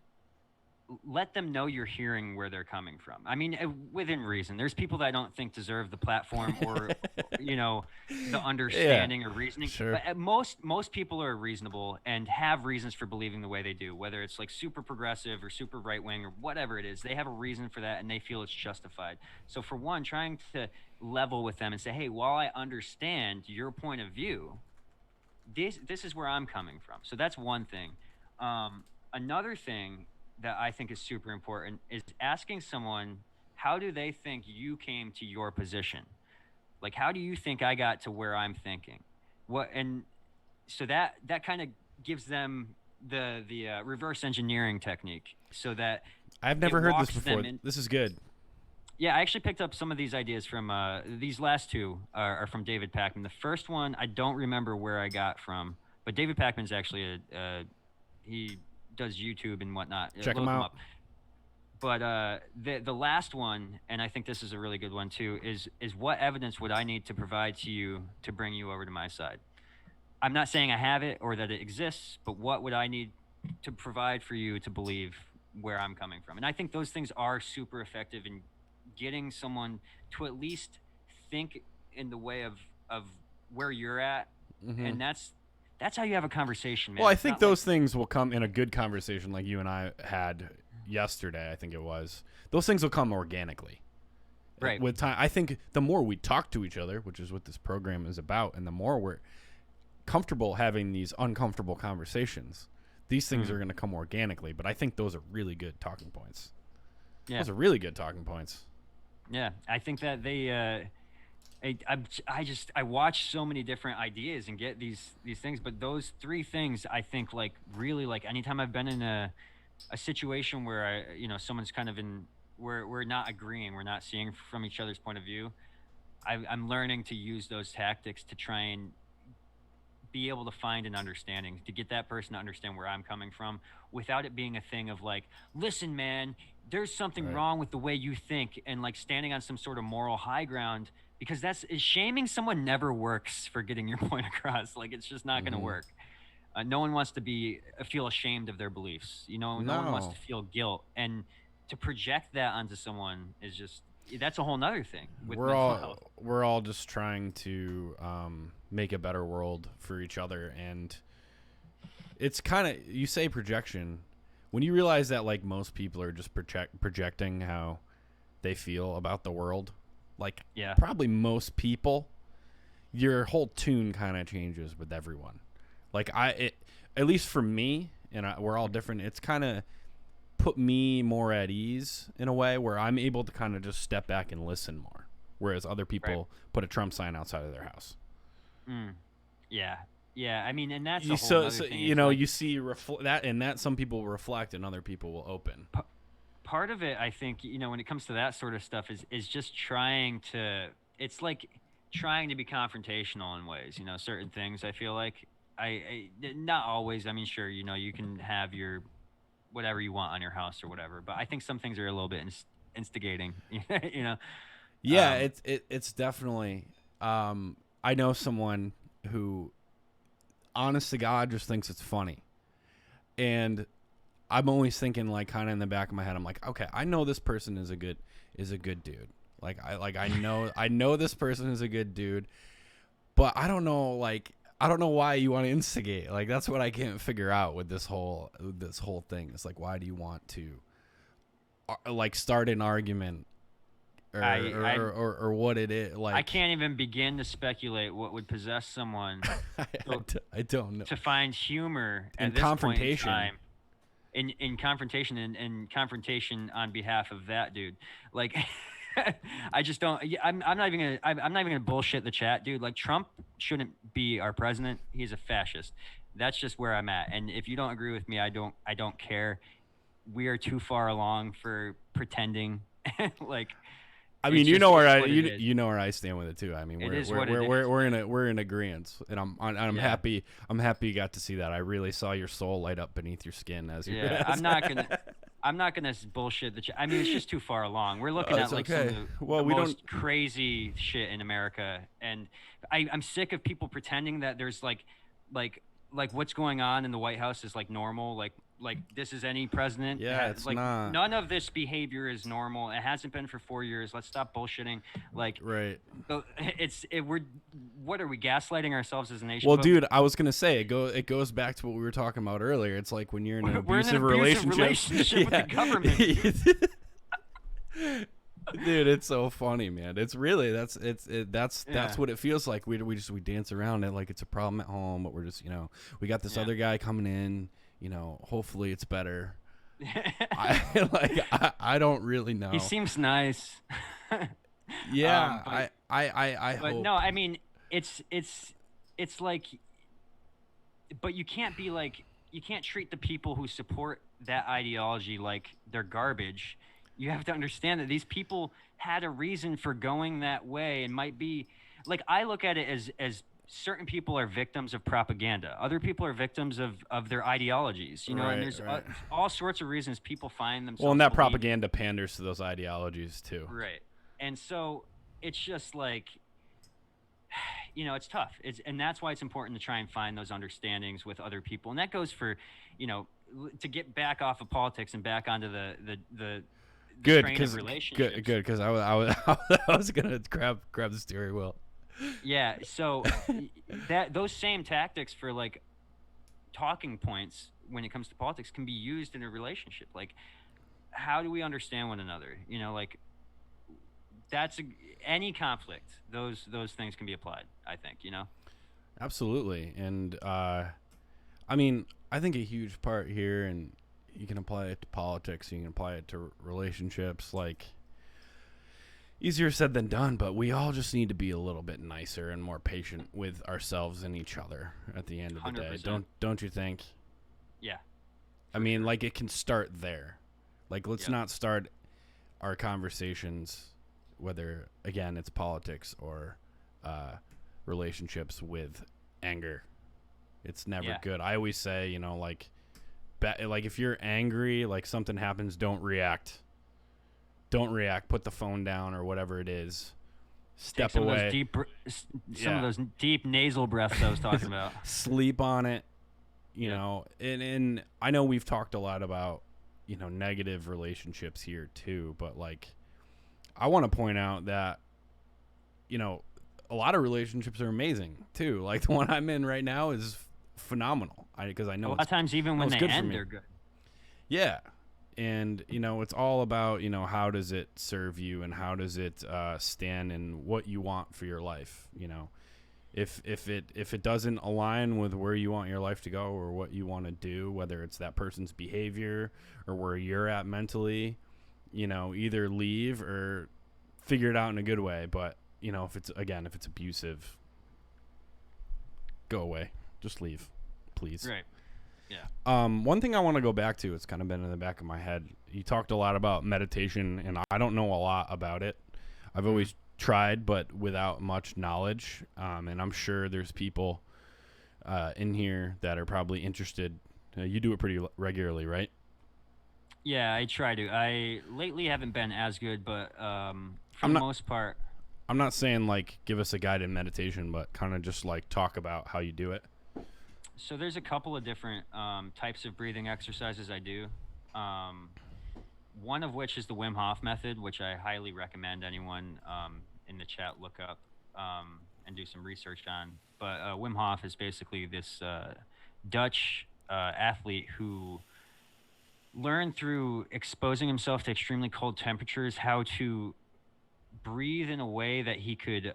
let them know you're hearing where they're coming from. I mean, within reason. There's people that I don't think deserve the platform or, the understanding or reasoning. Sure. But most people are reasonable and have reasons for believing the way they do, whether it's like super progressive or super right wing or whatever it is. They have a reason for that and they feel it's justified. So for one, trying to level with them and say, hey, while I understand your point of view, this is where I'm coming from. So that's one thing. Another thing that I think is super important is asking someone, how do they think you came to your position? Like, how do you think I got to where I'm thinking? And so that kind of gives them the reverse engineering technique, so that I've never heard this before. This is good. Yeah, I actually picked up some of these ideas from these last 2 are from David Pakman. The first one I don't remember where I got from, but David Pakman's actually he does YouTube and whatnot. Check him out. But the last one, and I think this is a really good one too, is what evidence would I need to provide to you to bring you over to my side? I'm not saying I have it or that it exists, but what would I need to provide for you to believe where I'm coming from? And I think those things are super effective in getting someone to at least think in the way of where you're at. Mm-hmm. And that's how you have a conversation, man. Well, I think those things will come in a good conversation like you and I had yesterday, I think it was. Those things will come organically. Right. With time. I think the more we talk to each other, which is what this program is about, and the more we're comfortable having these uncomfortable conversations, these things are going to come organically. But I think those are really good talking points. Yeah. Those are really good talking points. Yeah. I think that they... I watch so many different ideas and get these things, but those 3 things I think like really like anytime I've been in a situation where someone's kind of in where we're not agreeing, we're not seeing from each other's point of view, I'm learning to use those tactics to try and be able to find an understanding, to get that person to understand where I'm coming from without it being a thing of like, listen, man, there's something wrong with the way you think, and like standing on some sort of moral high ground. Because shaming someone never works for getting your point across. Like, it's just not going to work. No one wants to feel ashamed of their beliefs. No one wants to feel guilt. And to project that onto someone is just, that's a whole nother thing. We're all just trying to make a better world for each other. And it's kind of, you say projection. When you realize that, like, most people are just projecting how they feel about the world, like, probably most people, your whole tune kind of changes with everyone. Like, at least for me, and we're all different, it's kind of put me more at ease in a way where I'm able to kind of just step back and listen more, whereas other people put a Trump sign outside of their house. Yeah. Yeah, I mean, and that's a You whole other so thing. you It's know like, you see that, and that some people reflect and other people will open. part of it, I think, when it comes to that sort of stuff, is just trying to. It's like trying to be confrontational in ways. Certain things. I feel like not always. I mean, sure, you can have your whatever you want on your house or whatever, but I think some things are a little bit instigating. you know. Yeah, Um, it's definitely. I know someone who, honest to God, just thinks it's funny, and I'm always thinking, like, kind of in the back of my head, I'm like, okay, I know this person is a good dude. I know this person is a good dude, but I don't know, I don't know why you want to instigate. Like, that's what I can't figure out with this whole thing. It's like, why do you want to start an argument or I or what it is? Like, I can't even begin to speculate what would possess someone to, I don't know. to find humor In at this point in confrontation. time. In confrontation and confrontation on behalf of that dude, like, I just don't. I'm not even gonna. I'm not even gonna bullshit the chat, dude. Like, Trump shouldn't be our president. He's a fascist. That's just where I'm at. And if you don't agree with me, I don't care. We are too far along for pretending. Like, I mean, it's just is what it is. you know where I stand with it too. I mean, It we're is we're what it we're, we're, is, we're in man. we're in agreement, and I'm Yeah. happy. I'm happy you got to see that. I really saw your soul light up beneath your skin as you. Yeah, I'm not gonna bullshit the. I mean, it's just too far along. We're looking It's at like some okay. of the, Well, the we most crazy shit in America, and I'm sick of people pretending that there's like what's going on in the White House is like normal. Like this is any president. Yeah, it's like not. none of this behavior is normal. It hasn't been for 4 years. Let's stop bullshitting. Like, Right. we're what are we gaslighting ourselves as a nation? Well, But dude, I was gonna say it goes back to what we were talking about earlier. It's like when you're in an we're in an abusive abusive relationship with the government. Dude, it's so funny, man. It's really that's Yeah. what it feels like. We dance around it like it's a problem at home, but we're just we got this Yeah. other guy coming in. Hopefully it's better. I don't really know. He seems nice. Yeah, But I but hope. no, I mean it's like, but you can't be like, you can't treat the people who support that ideology like they're garbage. You have to understand that these people had a reason for going that way, and might be like, I look at it as certain people are victims of propaganda. Other people are victims of their ideologies, and Right, there's right. all sorts of reasons people find themselves Well, and that believing. propaganda panders to those ideologies too. Right. And so it's just like, it's tough. And that's why it's important to try and find those understandings with other people. And that goes for, to get back off of politics and back onto the Good, train of because relationships. good, because I was gonna grab the steering wheel. Yeah. So those same tactics for like talking points when it comes to politics can be used in a relationship. Like, how do we understand one another? Like, that's any conflict. Those things can be applied, I think. Absolutely, and I mean, I think a huge part here, and you can apply it to politics, you can apply it to relationships. Like, easier said than done, but we all just need to be a little bit nicer and more patient with ourselves and each other at the end of the day. 100%. Don't you think? Yeah. I mean, like, it can start there. Like, let's Yep. not start our conversations, whether, again, it's politics or relationships, with anger. It's never Yeah. good. I always say, like if you're angry, like something happens, don't react. Don't react. Put the phone down or whatever it is. Step Take some away. Of those deep, some Yeah. of those deep nasal breaths I was talking about. Sleep on it. You Yeah. know, and I know we've talked a lot about, negative relationships here too, but like, I want to point out that, a lot of relationships are amazing too. Like, the one I'm in right now is phenomenal. Because I know A lot of times, even when it's they good for end, me. they're good. Yeah. And, it's all about, how does it serve you, and how does it stand in what you want for your life, If it doesn't align with where you want your life to go or what you want to do, whether it's that person's behavior or where you're at mentally, either leave or figure it out in a good way. But, if it's abusive, go away. Just leave, please. Right. Yeah. One thing I want to go back to, it's kind of been in the back of my head. You talked a lot about meditation, and I don't know a lot about it. I've always tried, but without much knowledge. And I'm sure there's people in here that are probably interested. You do it pretty regularly, right? Yeah, I try to. I lately haven't been as good, but for I'm the not. most part, I'm not saying like give us a guided meditation, but kind of just like talk about how you do it. so there's a couple of different types of breathing exercises I do. Um, one of which is the Wim Hof method, which I highly recommend anyone in the chat look up and do some research on. But Wim Hof is basically this Dutch athlete who learned through exposing himself to extremely cold temperatures how to breathe in a way that he could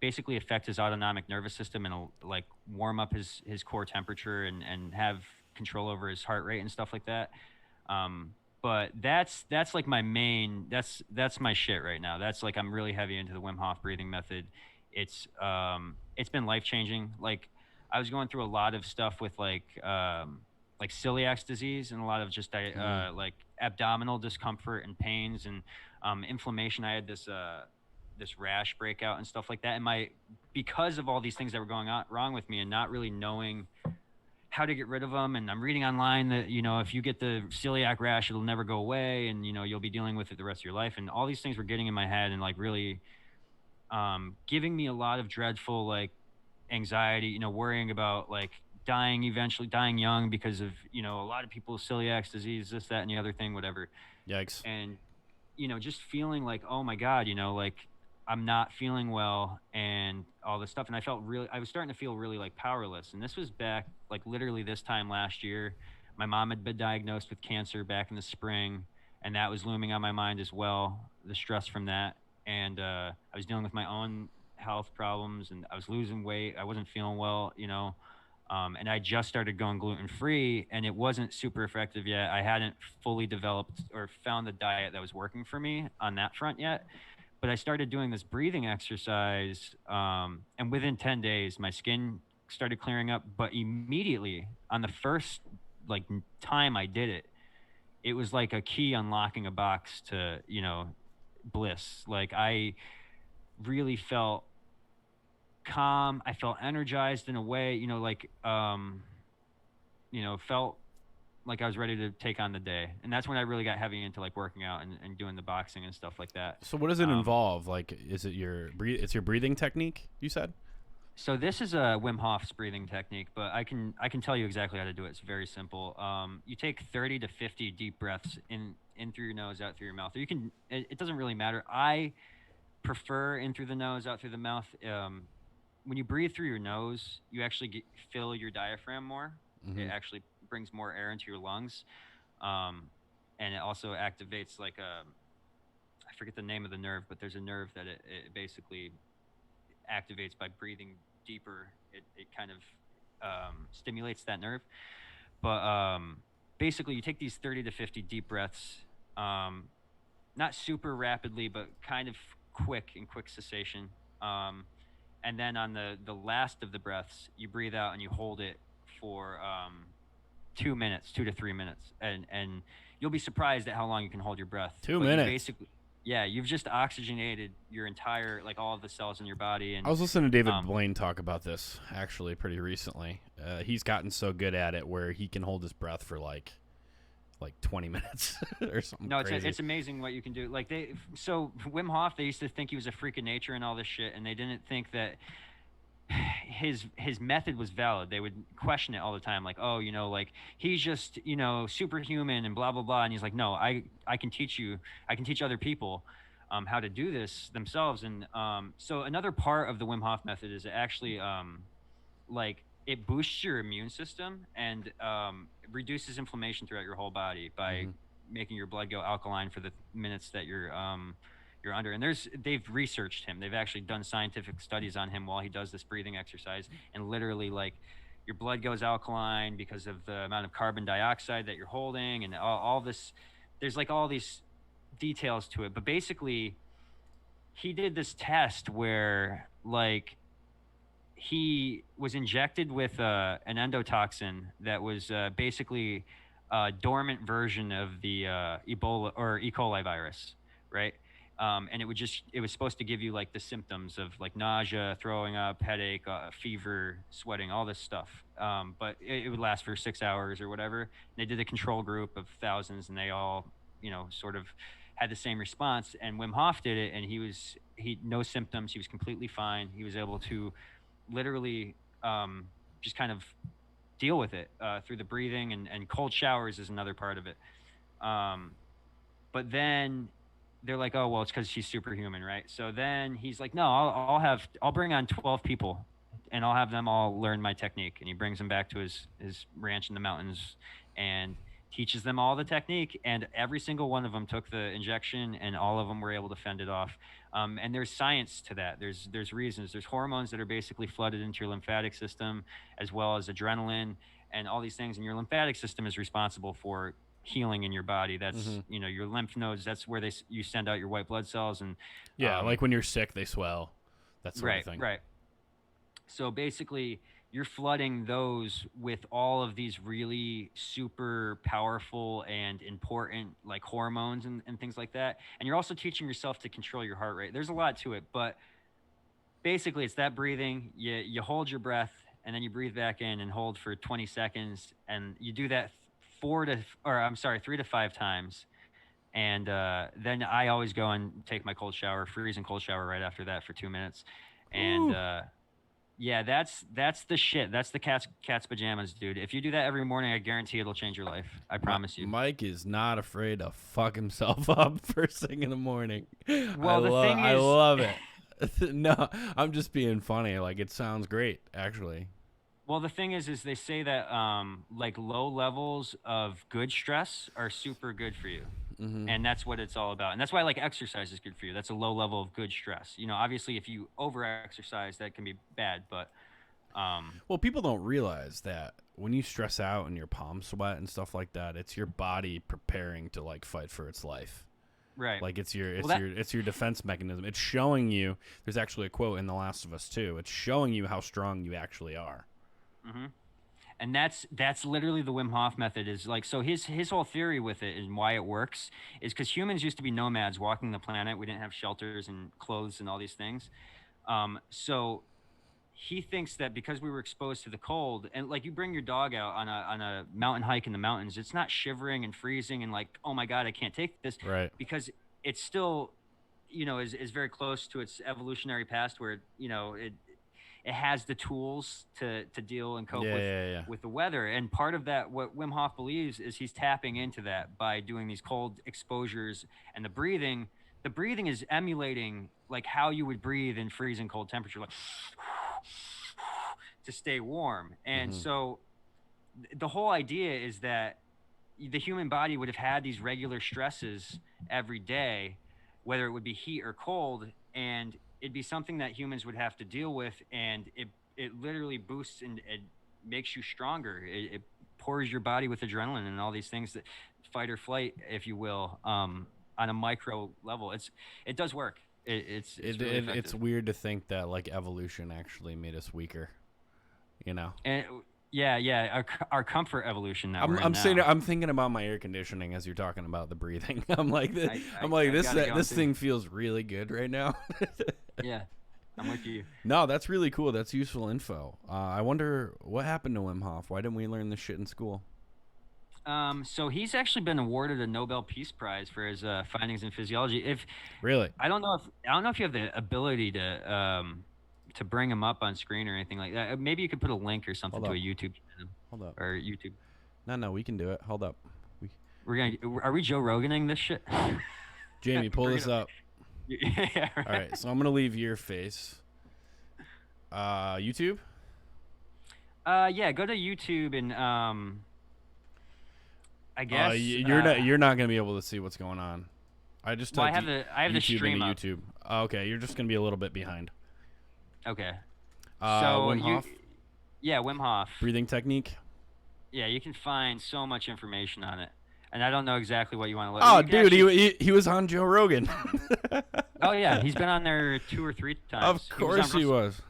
basically affect his autonomic nervous system and like warm up his core temperature and have control over his heart rate and stuff like that. But that's like my main that's my shit right now. That's like I'm really heavy into the Wim Hof breathing method. It's been life changing. Like I was going through a lot of stuff with like celiac disease and a lot of just like abdominal discomfort and pains and inflammation. I had this rash breakout and stuff like that. And because of all these things that were going on wrong with me and not really knowing how to get rid of them. And I'm reading online that, if you get the celiac rash, it'll never go away. And, you'll be dealing with it the rest of your life. And all these things were getting in my head and like really giving me a lot of dreadful, like anxiety, worrying about like eventually dying young because of, a lot of people with celiac disease, this, that, and the other thing, whatever. Yikes. And, just feeling like, oh my God, like I'm not feeling well and all this stuff. And I was starting to feel really like powerless. And this was back like literally this time last year. My mom had been diagnosed with cancer back in the spring, and that was looming on my mind as well, the stress from that. And I was dealing with my own health problems and I was losing weight. I wasn't feeling well, and I just started going gluten-free and it wasn't super effective yet. I hadn't fully developed or found the diet that was working for me on that front yet. But I started doing this breathing exercise, and within 10 days, my skin started clearing up. But immediately, on the first like time I did it, it was like a key unlocking a box to bliss. Like I really felt calm. I felt energized in a way, felt like I was ready to take on the day. And that's when I really got heavy into like working out and doing the boxing and stuff like that. So what does it involve? Like, is it it's your breathing technique, you said? So this is a Wim Hof's breathing technique, but I can tell you exactly how to do it. It's very simple. You take 30 to 50 deep breaths in through your nose, out through your mouth. Or you can, it doesn't really matter. I prefer in through the nose, out through the mouth. When you breathe through your nose, you actually fill your diaphragm more. Mm-hmm. It actually brings more air into your lungs. And it also activates like I forget the name of the nerve, but there's a nerve that it basically activates by breathing deeper. It kind of stimulates that nerve. But basically, you take these 30 to 50 deep breaths, not super rapidly, but kind of quick cessation. And then on the last of the breaths, you breathe out and you hold it for 2 minutes, 2 to 3 minutes, and you'll be surprised at how long you can hold your breath. 2 minutes. Basically, yeah, you've just oxygenated your entire, like all of the cells in your body. And I was listening to David Blaine talk about this actually pretty recently. He's gotten so good at it where he can hold his breath for like 20 minutes or something. No, crazy. It's amazing what you can do. Like so Wim Hof, they used to think he was a freak of nature and all this shit, and they didn't think that his method was valid. They would question it all the time, like, oh, like he's just superhuman and blah blah blah. And he's like, no, I can teach you. I can teach other people how to do this themselves. And so another part of the Wim Hof method is actually like it boosts your immune system and reduces inflammation throughout your whole body by making your blood go alkaline for the minutes that you're under. And they've researched him. They've actually done scientific studies on him while he does this breathing exercise. And literally, like, your blood goes alkaline because of the amount of carbon dioxide that you're holding and all this. There's like all these details to it. But basically, he did this test where like he was injected with an endotoxin that was basically a dormant version of the Ebola or E. coli virus, right? And it was supposed to give you like the symptoms of like nausea, throwing up, headache, fever, sweating, all this stuff. But it would last for 6 hours or whatever. And they did a control group of thousands, and they all, sort of had the same response. And Wim Hof did it, and he no symptoms. He was completely fine. He was able to literally just kind of deal with it through the breathing, and cold showers is another part of it. But then they're like, oh, well, it's because she's superhuman, right? So then he's like, no, I'll bring on 12 people, and I'll have them all learn my technique. And he brings them back to his ranch in the mountains and teaches them all the technique. And every single one of them took the injection, and all of them were able to fend it off. And there's science to that. There's reasons. There's hormones that are basically flooded into your lymphatic system, as well as adrenaline and all these things. And your lymphatic system is responsible for healing in your body. That's your lymph nodes. That's where you send out your white blood cells. And like when you're sick, they swell. That sort of thing. Right. So basically, you're flooding those with all of these really super powerful and important like hormones and things like that. And you're also teaching yourself to control your heart rate. There's a lot to it, but basically it's that breathing. You hold your breath, and then you breathe back in and hold for 20 seconds. And you do that 3 to 5 times. And then I always go and take my freezing cold shower right after that for 2 minutes. And yeah, that's the shit. That's the cat's pajamas, dude. If you do that every morning, I guarantee it'll change your life. I promise you. Mike is not afraid to fuck himself up first thing in the morning. Well, I love it. No, I'm just being funny. Like, it sounds great, actually. Well, the thing is they say that like low levels of good stress are super good for you. Mm-hmm. And that's what it's all about. And that's why like exercise is good for you. That's a low level of good stress. Obviously if you over exercise, that can be bad, but well, people don't realize that when you stress out and your palms sweat and stuff like that, it's your body preparing to like fight for its life. Right. Like it's your defense mechanism. It's showing you. There's actually a quote in The Last of Us 2. It's showing you how strong you actually are. Mm-hmm. And that's literally the Wim Hof method. Is like, so his whole theory with it and why it works is because humans used to be nomads walking the planet. We didn't have shelters and clothes and all these things. So he thinks that because we were exposed to the cold, and like you bring your dog out on a mountain hike in the mountains, it's not shivering and freezing and like, oh my God, I can't take this. Right. Because it's still, is very close to its evolutionary past where, it has the tools to deal and cope with the weather. And part of that, what Wim Hof believes, is he's tapping into that by doing these cold exposures. And the breathing is emulating like how you would breathe in freezing cold temperature, like to stay warm. And so the whole idea is that the human body would have had these regular stresses every day, whether it would be heat or cold, and it'd be something that humans would have to deal with, and it literally boosts and it makes you stronger. It pours your body with adrenaline and all these things, that fight or flight, if you will, on a micro level. It does work. It's really it's weird to think that like evolution actually made us weaker, And our comfort evolution that I'm thinking about my air conditioning as you're talking about the breathing. I'm like this thing feels really good right now. Yeah, I'm with you. No, that's really cool. That's useful info. I wonder what happened to Wim Hof. Why didn't we learn this shit in school? So he's actually been awarded a Nobel Peace Prize for his findings in physiology. Really, I don't know if you have the ability to bring him up on screen or anything like that. Maybe you could put a link or something to a YouTube channel. Hold up. Or YouTube. No, we can do it. Hold up. Are we Joe Roganing this shit? Jamie, pull this up. Yeah, right. All right, so I'm gonna leave your face. YouTube. Yeah, go to YouTube and I guess you're not gonna be able to see what's going on. I just I have the stream into YouTube. Okay, you're just gonna be a little bit behind. Okay. So Wim Hof. Yeah, Wim Hof. Breathing technique. Yeah, you can find so much information on it. And I don't know exactly what you want to look. Oh, dude, he was on Joe Rogan. Oh yeah, he's been on there 2 or 3 times. Of course he was.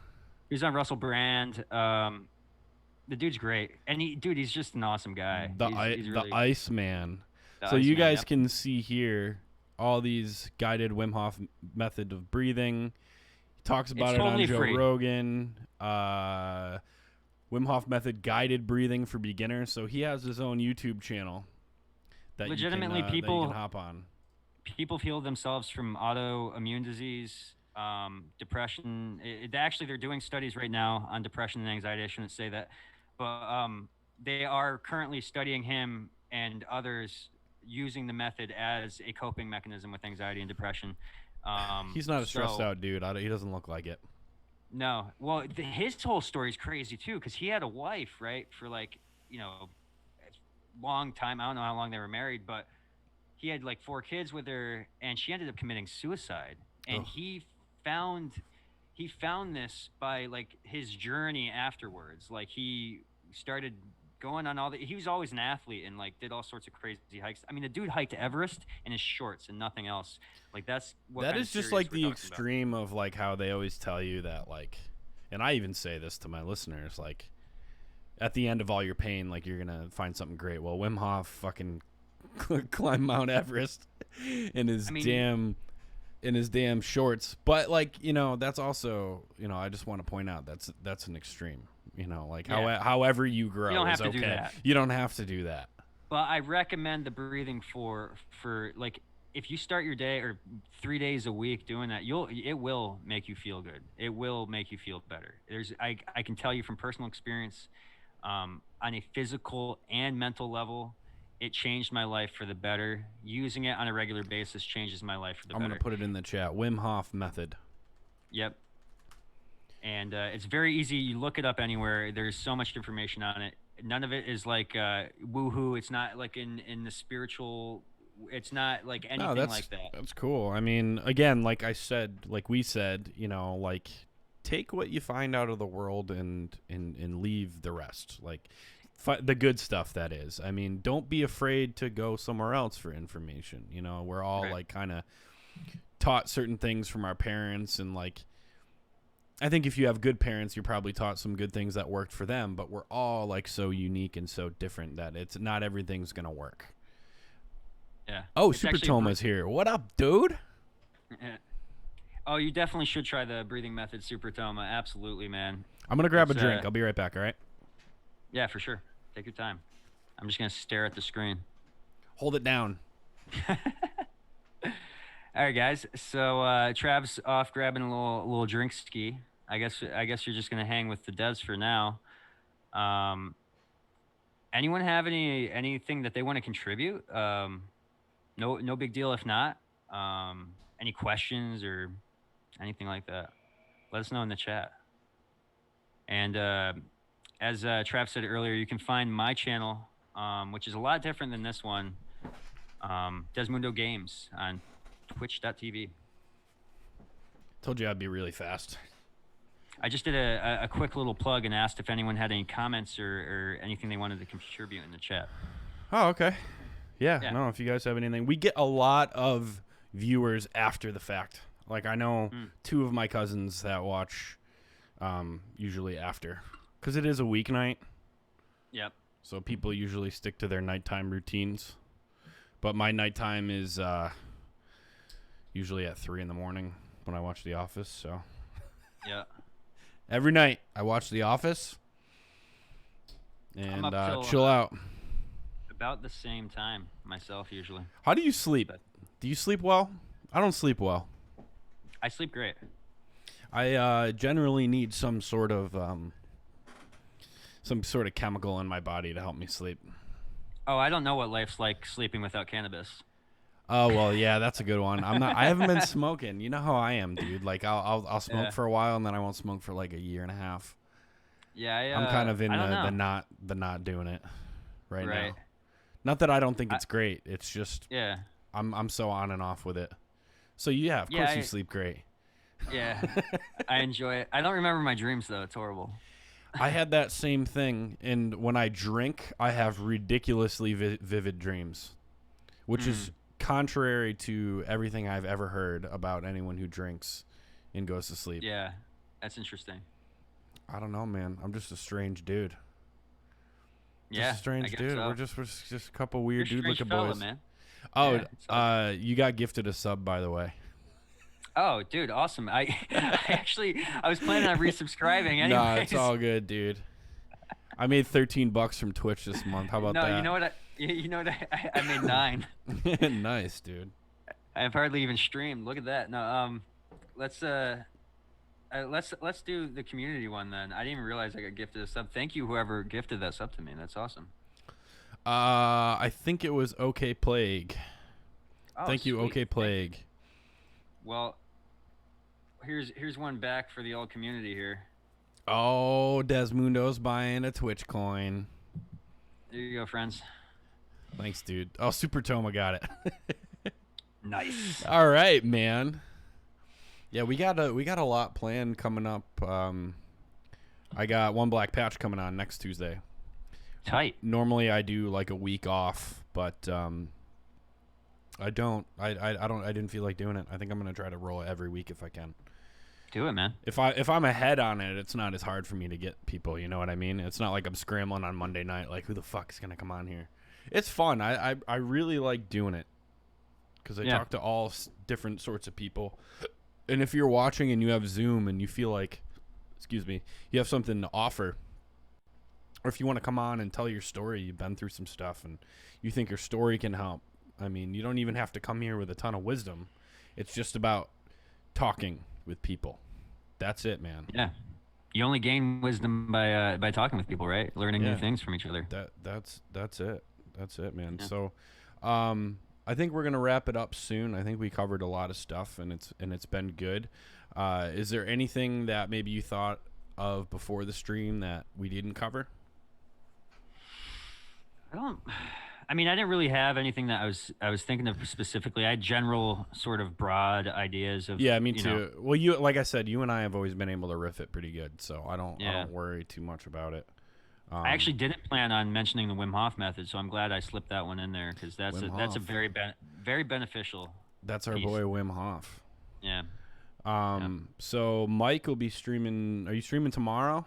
He was on Russell Brand. The dude's great, and he's just an awesome guy. He's The really Iceman. the So you Iceman, guys yep. can see here all these guided Wim Hof method of breathing. He talks about It's it on totally Joe free. Rogan. Wim Hof method guided breathing for beginners. So he has his own YouTube channel that Legitimately, you can hop on. people heal themselves from autoimmune disease, depression. Actually, they're doing studies right now on depression and anxiety. I shouldn't say that, but they are currently studying him and others using the method as a coping mechanism with anxiety and depression. He's not a stressed out dude. He doesn't look like it. No, well, his whole story is crazy too, because he had a wife, right, for like, a long time. I don't know how long they were married, but he had like 4 kids with her, and she ended up committing suicide. And Ugh. he found this by like his journey afterwards. Like he started going on he was always an athlete and like did all sorts of crazy hikes. I mean, the dude hiked Everest in his shorts and nothing else. Like that's what That kind is of just serious like we're the talking about. extreme of like how they always tell you that like, and I even say this to my listeners, like at the end of all your pain, like you're gonna find something great. Well, Wim Hof fucking climbed Mount Everest in his I mean, damn shorts. But like, that's also, I just want to point out that's an extreme. Like yeah, however you grow you don't is have to do okay. that. You don't have to do that. But I recommend the breathing for like if you start your day or 3 days a week doing that, it will make you feel good. It will make you feel better. I can tell you from personal experience, on a physical and mental level, it changed my life for the better. Using it on a regular basis changes my life for the I'm better. gonna put it in the chat. Wim Hof method. Yep. And it's very easy. You look it up anywhere. There's so much information on it. None of it is like woohoo. It's not like in the spiritual. It's not like No, anything like that. that's cool. I mean, again, like I said, like we said, like take what you find out of the world and leave the rest. Like the good stuff, that is. I mean, don't be afraid to go somewhere else for information. We're all Right. like kind of taught certain things from our parents, and like I think if you have good parents, you're probably taught some good things that worked for them, but we're all like so unique and so different that it's not everything's going to work. Yeah. Oh, It's Super actually. Toma's here. What up, dude? Yeah. Oh, you definitely should try the breathing method, Super Toma. Absolutely, man. I'm going to grab a It's drink. I'll be right back, all right? yeah, for sure. Take your time. I'm just gonna stare at the screen. Hold it down. All right, guys. So Trav's off grabbing a little drink ski. I guess you're just gonna hang with the devs for now. Um, anyone have anything that they want to contribute? No big deal if not. Any questions or anything like that? Let us know in the chat. And as Trav said earlier, you can find my channel, which is a lot different than this one, DezmundoGamez on twitch.tv. Told you I'd be really fast. I just did a quick little plug and asked if anyone had any comments or anything they wanted to contribute in the chat. Oh, okay. Yeah, Yeah. no, if you guys have anything. We get a lot of viewers after the fact. Like, I know 2 of my cousins that watch usually after. Because it is a weeknight. Yep. So people usually stick to their nighttime routines. But my nighttime is usually at 3 in the morning when I watch The Office. So Yeah. every night I watch The Office and I'm up till, chill out. About the same time myself usually. How do you sleep? Do you sleep well? I don't sleep well. I sleep great. I generally need some sort of chemical in my body to help me sleep. Oh, I don't know what life's like sleeping without cannabis. Oh well, yeah, that's a good one. I haven't been smoking. You know how I am, dude. Like I'll smoke for a while and then I won't smoke for like a year and a half. Yeah, I'm kind of in the not doing it right now. Not that I don't think it's great. It's just I'm so on and off with it. So yeah, of course you sleep great. Yeah, I enjoy it. I don't remember my dreams though. It's horrible. I had that same thing, and when I drink, I have ridiculously vivid dreams, which is contrary to everything I've ever heard about anyone who drinks and goes to sleep. Yeah, that's interesting. I don't know, man. I'm just a strange dude. Yeah, Just a strange I guess dude. so. We're just a couple weird You're a strange dude-looking fella, boys. man. Oh, Yeah, it's all you got gifted a sub, by the way. Oh, dude, awesome. I was planning on resubscribing Nah, anyways. it's all good, dude. I made $13 from Twitch this month. How about No, that? you know what? I made 9. Nice, dude. I've hardly even streamed. Look at that. No, let's do the community one then. I didn't even realize I got gifted a sub. Thank you, whoever gifted that sub to me. That's awesome. I think it was OK Plague. Oh, Thank you, sweet. OK Plague. Well, here's one back for the old community here. Oh, Dezmundo's buying a Twitch coin. There you go, friends. Thanks, dude. Oh, Super Toma got it. Nice. All right, man. Yeah, we got a lot planned coming up. I got One Black Patch coming on next Tuesday. Tight. Normally I do like a week off, but I don't. I didn't feel like doing it. I think I'm gonna try to roll it every week if I can. Do it, man. If I'm ahead on it, it's not as hard for me to get people. You know what I mean? It's not like I'm scrambling on Monday night. Like, who the fuck is gonna come on here? It's fun. I really like doing it because I talk to all different sorts of people. And if you're watching and you have Zoom and you feel like, excuse me, you have something to offer, or if you want to come on and tell your story, you've been through some stuff and you think your story can help. I mean, you don't even have to come here with a ton of wisdom. It's just about talking with people. That's it, man. Yeah. You only gain wisdom by talking with people, right? Learning new things from each other. That's it. That's it, man. Yeah. So, I think we're gonna wrap it up soon. I think we covered a lot of stuff, and it's been good. Is there anything that maybe you thought of before the stream that we didn't cover? I mean, I didn't really have anything that I was thinking of specifically. I had general sort of broad ideas of. Yeah, me too. Well, you, like I said, you and I have always been able to riff it pretty good, so I don't worry too much about it. I actually didn't plan on mentioning the Wim Hof method, so I'm glad I slipped that one in there because that's a very very beneficial. That's our piece. boy Wim Hof. Yeah. So Mike will be streaming. Are you streaming tomorrow?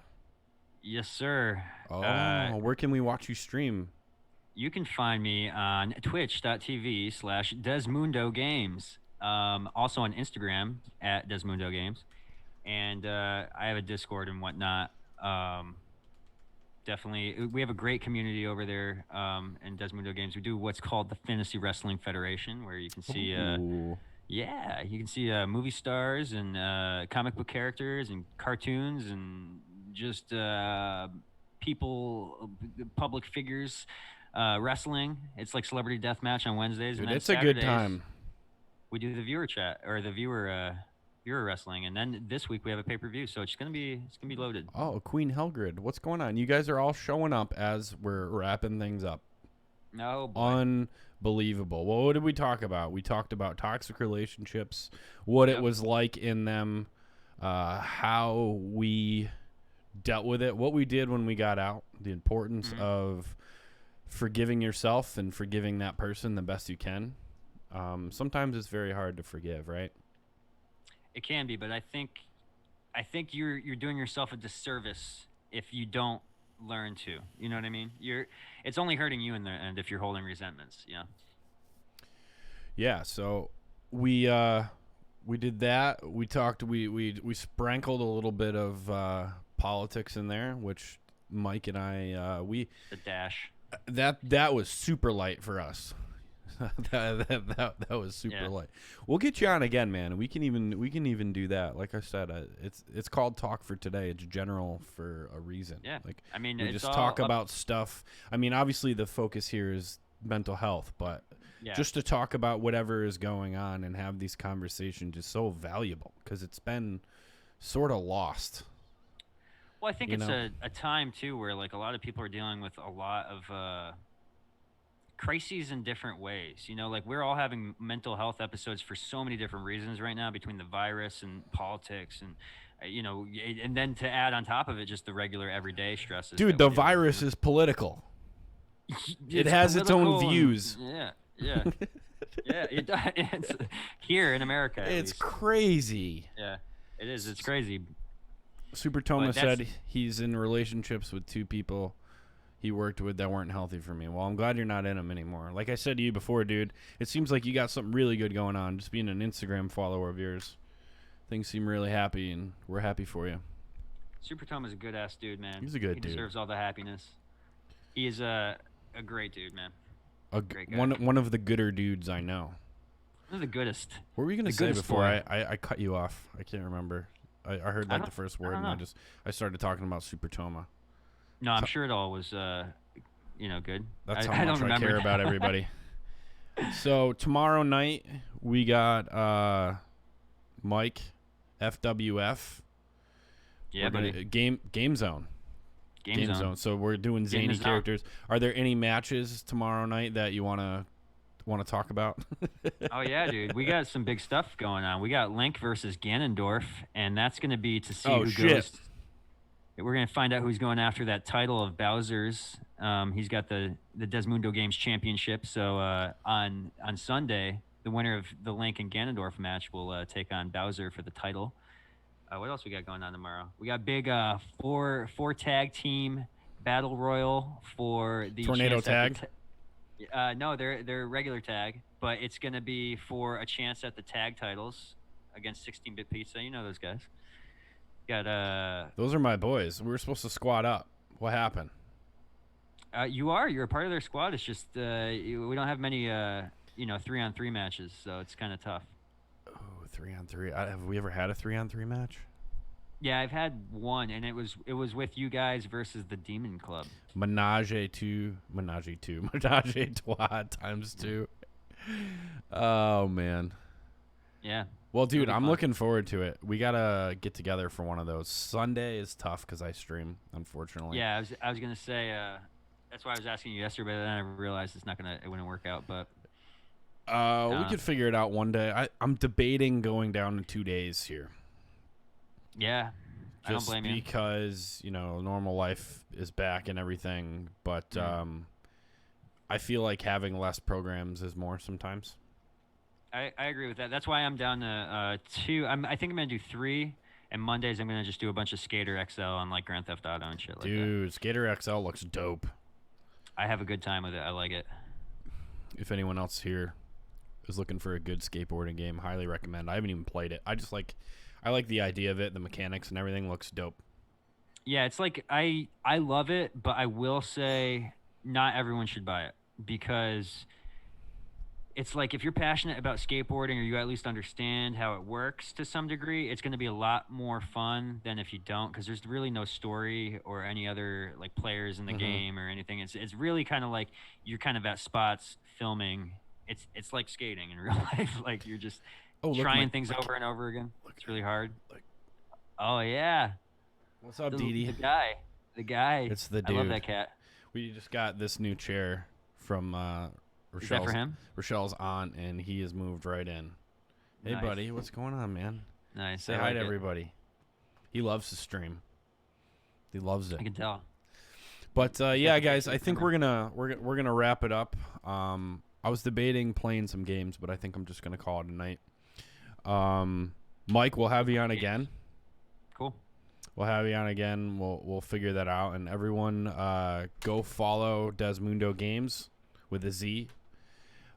Yes, sir. Oh, where can we watch you stream? You can find me on twitch.tv/DezmundoGamez. Also on Instagram at DezmundoGamez. And I have a Discord and whatnot. Definitely. We have a great community over there in Dezmundo Games. We do what's called the Fantasy Wrestling Federation, where you can see you can see movie stars and comic book characters and cartoons and just people, public figures wrestling. It's like celebrity deathmatch on Wednesdays. Dude, and then it's a good Saturdays, time. We do the viewer chat or the viewer wrestling, and then this week we have a pay-per-view, so it's gonna be loaded. Oh, Queen Helgrid, what's going on? You guys are all showing up as we're wrapping things up. No, unbelievable. Well, what did we talk about? We talked about toxic relationships, what it was like in them, how we dealt with it, what we did when we got out, the importance of forgiving yourself and forgiving that person the best you can. Sometimes it's very hard to forgive, right? It can be, but I think you're doing yourself a disservice if you don't learn to. You know what I mean? It's only hurting you in the end if you're holding resentments. Yeah. Yeah. So we did that. We talked. We sprinkled a little bit of politics in there, which Mike and I the dash. That was super light for us. that was super light. We'll get you on again, man. We can even do that. Like I said, it's called Talk for Today. It's general for a reason. Yeah. Like, I mean, we just talk about stuff. I mean, obviously the focus here is mental health, but just to talk about whatever is going on and have these conversations is so valuable because it's been sort of lost. Well, I think it's a time too where like a lot of people are dealing with a lot of crises in different ways. Like we're all having mental health episodes for so many different reasons right now, between the virus and politics and and then to add on top of it just the regular everyday stresses. Dude, the virus is political. It has its own views. Yeah. It's here in America. It's crazy. Yeah, it is. It's crazy. Super Toma said he's in relationships with 2 people he worked with that weren't healthy for me. Well, I'm glad you're not in them anymore. Like I said to you before, dude, it seems like you got something really good going on. Just being an Instagram follower of yours, things seem really happy, and we're happy for you. Super Tom is a good ass dude, man. He's a good dude. He deserves all the happiness. He is a great dude, man. Great guy. One of the gooder dudes I know. One of the goodest. What were you gonna say before I cut you off? I can't remember. I heard like the first word, and I started talking about Super Toma. No, I'm sure it all was, good. That's how much I care about everybody. So tomorrow night we got Mike, FWF. Yeah, buddy. Game Zone. Game Zone. So we're doing zany characters. Are there any matches tomorrow night that you want to talk about? Oh yeah, dude. We got some big stuff going on. We got Link versus Ganondorf, and that's going to be to see who goes. We're going to find out who's going after that title of Bowser's. He's got the DezmundoGamez championship. So on Sunday, the winner of the Link and Ganondorf match will take on Bowser for the title. What else we got going on tomorrow? We got big four tag team battle royal for the Tornado tag. No, they're regular tag, but it's going to be for a chance at the tag titles against 16-Bit Pizza. You know those guys. Got Those are my boys. We were supposed to squad up. What happened? You're a part of their squad. It's just we don't have many 3-on-3 matches, so it's kind of tough. Oh, 3-on-3. Have we ever had a 3-on-3 match? Yeah, I've had one, and it was with you guys versus the Demon Club. Menage a trois times 2. Oh man. Yeah. Well, dude, I'm looking forward to it. We gotta get together for one of those. Sunday is tough because I stream, unfortunately. Yeah, I was gonna say that's why I was asking you yesterday, but then I realized it wouldn't work out. But we could figure it out one day. I'm debating going down to 2 days here. Yeah, I don't blame you. Just because normal life is back and everything, but I feel like having less programs is more sometimes. I agree with that. That's why I'm down to 2. I think I'm going to do 3, and Mondays I'm going to just do a bunch of Skater XL on like Grand Theft Auto and shit like that. Dude, Skater XL looks dope. I have a good time with it. I like it. If anyone else here is looking for a good skateboarding game, highly recommend. I haven't even played it. I like the idea of it. The mechanics and everything looks dope. Yeah, it's like I love it, but I will say not everyone should buy it because it's like if you're passionate about skateboarding or you at least understand how it works to some degree, it's going to be a lot more fun than if you don't, because there's really no story or any other like players in the game or anything. It's really kind of like you're kind of at spots filming. It's like skating in real life. Like you're just trying things over and over again. It's really hard. Oh yeah. What's up, Dee? The guy. It's the dude. I love that cat. We just got this new chair from Is that for him? Rochelle's aunt, and he has moved right in. Hey, buddy, what's going on, man? Nice. Say hi to everybody. He loves to stream. He loves it. I can tell. But yeah, guys, I think we're gonna wrap it up. I was debating playing some games, but I think I'm just gonna call it a night. Mike, we'll have you on again. Cool. We'll have you on again. We'll figure that out. And everyone, go follow DezmundoGamez with a Z.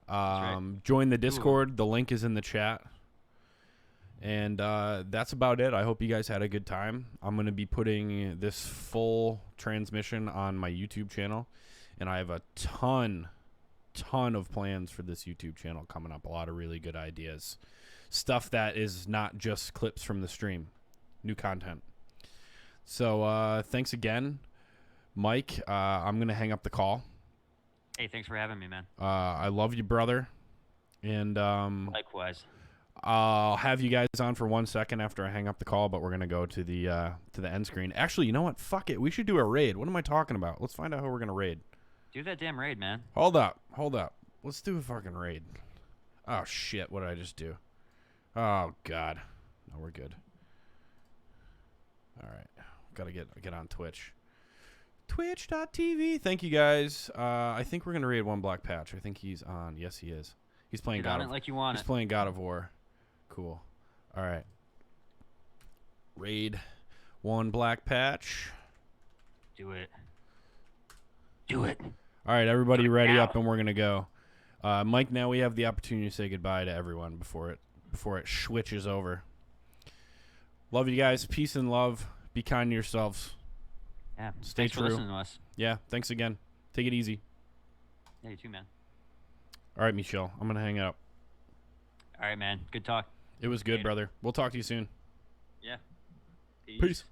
Right. Join the Discord. The link is in the chat. And that's about it. I hope you guys had a good time. I'm going to be putting this full transmission on my YouTube channel. And I have a ton of plans for this YouTube channel coming up. A lot of really good ideas. Stuff that is not just clips from the stream. New content. So thanks again, Mike. I'm going to hang up the call. Hey, thanks for having me, man. I love you, brother. And likewise. I'll have you guys on for 1 second after I hang up the call, but we're going to go to the end screen. Actually, you know what? Fuck it. We should do a raid. What am I talking about? Let's find out how we're going to raid. Do that damn raid, man. Hold up. Let's do a fucking raid. Oh, shit. What did I just do? Oh, God. No, we're good. All right. Got to get on Twitch. Twitch.tv. Thank you, guys. I think we're going to raid one Black Patch. I think he's on. Yes, he is. He's playing God of War. Like you want He's playing God of War. Cool. All right. Raid 1 black patch. Do it. Do it. All right, everybody Do it ready now. up, and we're gonna go. Mike, now we have the opportunity to say goodbye to everyone before it switches over. Love you guys. Peace and love. Be kind to yourselves. Yeah. Stay Thanks true. for listening to us. Yeah, thanks again. Take it easy. Yeah, you too, man. All right, Michelle, I'm gonna hang out. All right, man. Good talk. It was good, Later. brother. We'll talk to you soon. Yeah. Peace.